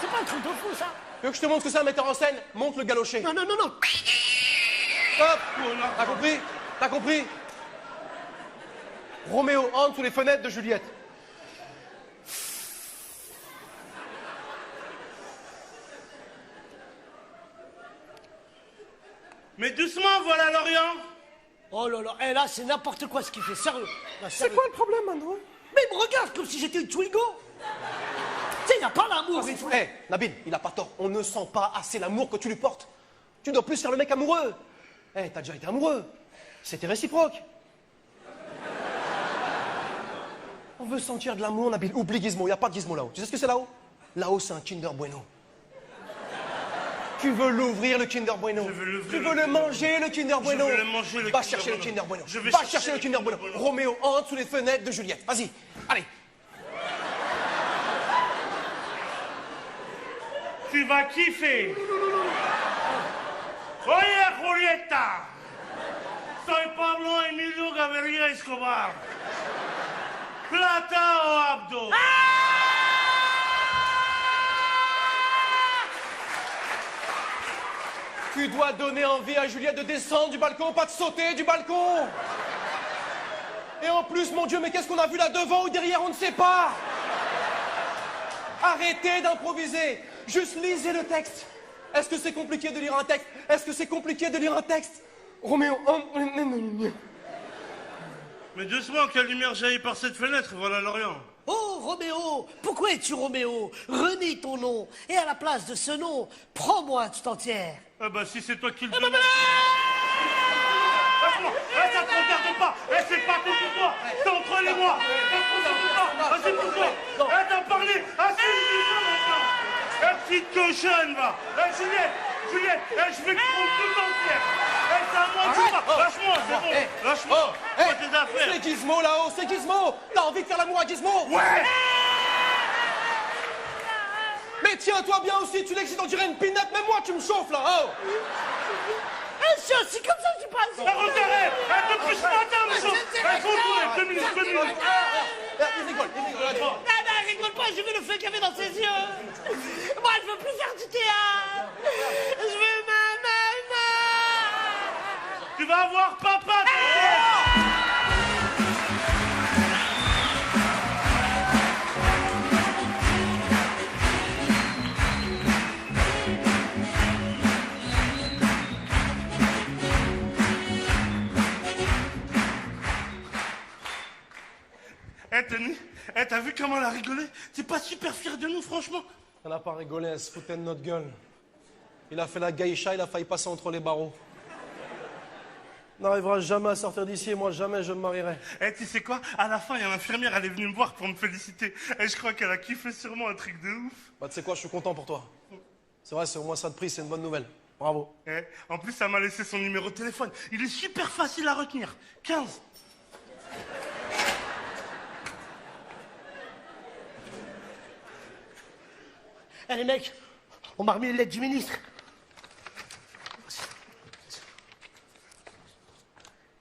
C'est pas un truc de fou, ça. Tu veux que je te montre ce que c'est un metteur en scène? Monte le galocher. Non. Stop. T'as compris? Roméo entre sous les fenêtres de Juliette. Mais doucement, voilà Lorient. Oh là là, là, c'est n'importe quoi ce qu'il fait, sérieux. Là, C'est sérieux. quoi le problème maintenant? Mais il me regarde comme si j'étais une Twingo. Tu sais, il n'a pas l'amour et tout. Hé, Nabil, il a pas tort. On ne sent pas assez l'amour que tu lui portes. Tu dois plus faire le mec amoureux. Hé, t'as déjà été amoureux. C'était réciproque. On veut sentir de l'amour, Nabil. Oublie Gizmo, il n'y a pas de Gizmo là-haut. Tu sais ce que c'est là-haut? Là-haut, c'est un Kinder Bueno. Tu veux l'ouvrir, le Kinder Bueno. Je veux l'ouvrir, Tu veux le manger, le Kinder Bueno. Je veux le manger, le Va Kinder chercher le Bueno. Kinder Bueno. Je vais Va chercher chercher le Kinder Bueno. Roméo entre sous les fenêtres de Juliette. Vas-y, allez. Tu vas kiffer. Oye, Julieta. Soy Pablo Emilio Gaviria Escobar. Plata o Abdo. Tu dois donner envie à Juliette de descendre du balcon, pas de sauter du balcon. Et en plus, mon Dieu, mais qu'est-ce qu'on a vu là devant ou derrière, on ne sait pas. Arrêtez d'improviser. Juste lisez le texte. Est-ce que c'est compliqué de lire un texte? Est-ce que c'est compliqué de lire un texte? Roméo... Mais doucement, quelle lumière jaillit par cette fenêtre, voilà Lorient. Oh, Roméo, pourquoi es-tu Roméo? Renie ton nom. Et à la place de ce nom, prends-moi tout entière. Ah bah si c'est toi qui le demandes. Lâche-moi. Ça te regarde pas. C'est pas tout pour toi. C'est entre les mois. C'est pour toi. T'as parlé. C'est maintenant. Petite cochonne, va. Juliette, je vais te prendre tout entière. C'est à moi de pas. Lâche-moi, c'est bon. Lâche-moi. Fais tes affaires. C'est Gizmo là-haut, c'est Gizmo. T'as envie de faire l'amour à Gizmo? Ouais. Mais tiens-toi bien aussi, tu l'excites, on dirait une pinette, même moi tu me chauffes là, oh. C'est aussi comme ça que tu passes. Arrête. Depuis ce matin, me chauffe. Faut 2 minutes. Il rigole. Non, rigole pas, j'ai vu le feu qu'il y avait dans ses yeux. Moi, je veux plus faire du théâtre. Je veux ma maman. Tu vas avoir papa. Tony, t'as vu comment elle a rigolé? T'es pas super fier de nous, franchement? Elle n'a pas rigolé, elle se foutait de notre gueule. Il a fait la geisha, il a failli passer entre les barreaux. On n'arrivera jamais à sortir d'ici et moi, jamais je me marierai. Tu sais quoi? À la fin, il y a l'infirmière, elle est venue me voir pour me féliciter. Et je crois qu'elle a kiffé sûrement un truc de ouf. Bah, tu sais quoi, je suis content pour toi. C'est vrai, c'est au moins ça de prix, c'est une bonne nouvelle. Bravo. En plus, ça m'a laissé son numéro de téléphone. Il est super facile à retenir. 15. Eh les mecs, on m'a remis les lettres du ministre.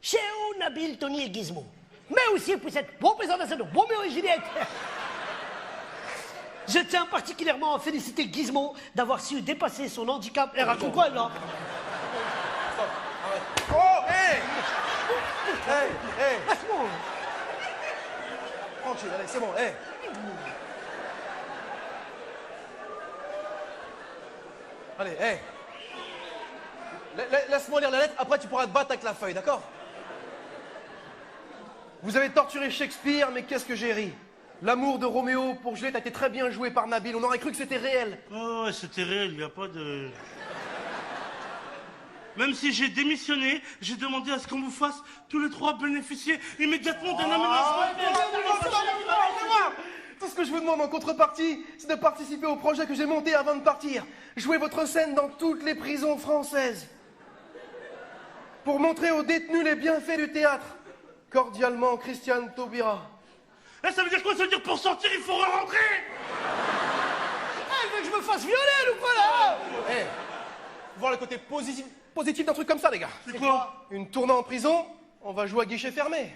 Cher Nabil, Tony et Gizmo, mais aussi pour cette représentation de Roméo et Juliette. Je tiens particulièrement à féliciter Gizmo d'avoir su dépasser son handicap. Elle raconte quoi, là? Oh, hé Hé Lâche-moi. Tranquille, allez, c'est bon, hé Allez, hé Laisse-moi lire la lettre, après tu pourras te battre avec la feuille, d'accord? Vous avez torturé Shakespeare, mais qu'est-ce que j'ai ri. L'amour de Roméo pour Juliette a été très bien joué par Nabil. On aurait cru que c'était réel. Oh, ouais, c'était réel, il n'y a pas de... Même si j'ai démissionné, j'ai demandé à ce qu'on vous fasse tous les 3 bénéficier immédiatement d'un aménagement. Tout ce que je vous demande en contrepartie, c'est de participer au projet que j'ai monté avant de partir. Jouer votre scène dans toutes les prisons françaises. Pour montrer aux détenus les bienfaits du théâtre. Cordialement, Christiane Taubira. Eh, ça veut dire quoi? Ça veut dire pour sortir, il faut rentrer. Elle veut que je me fasse violer ou quoi, là? Eh, voir le côté positif d'un truc comme ça, les gars. C'est quoi? Une tournée en prison, on va jouer à guichet fermé.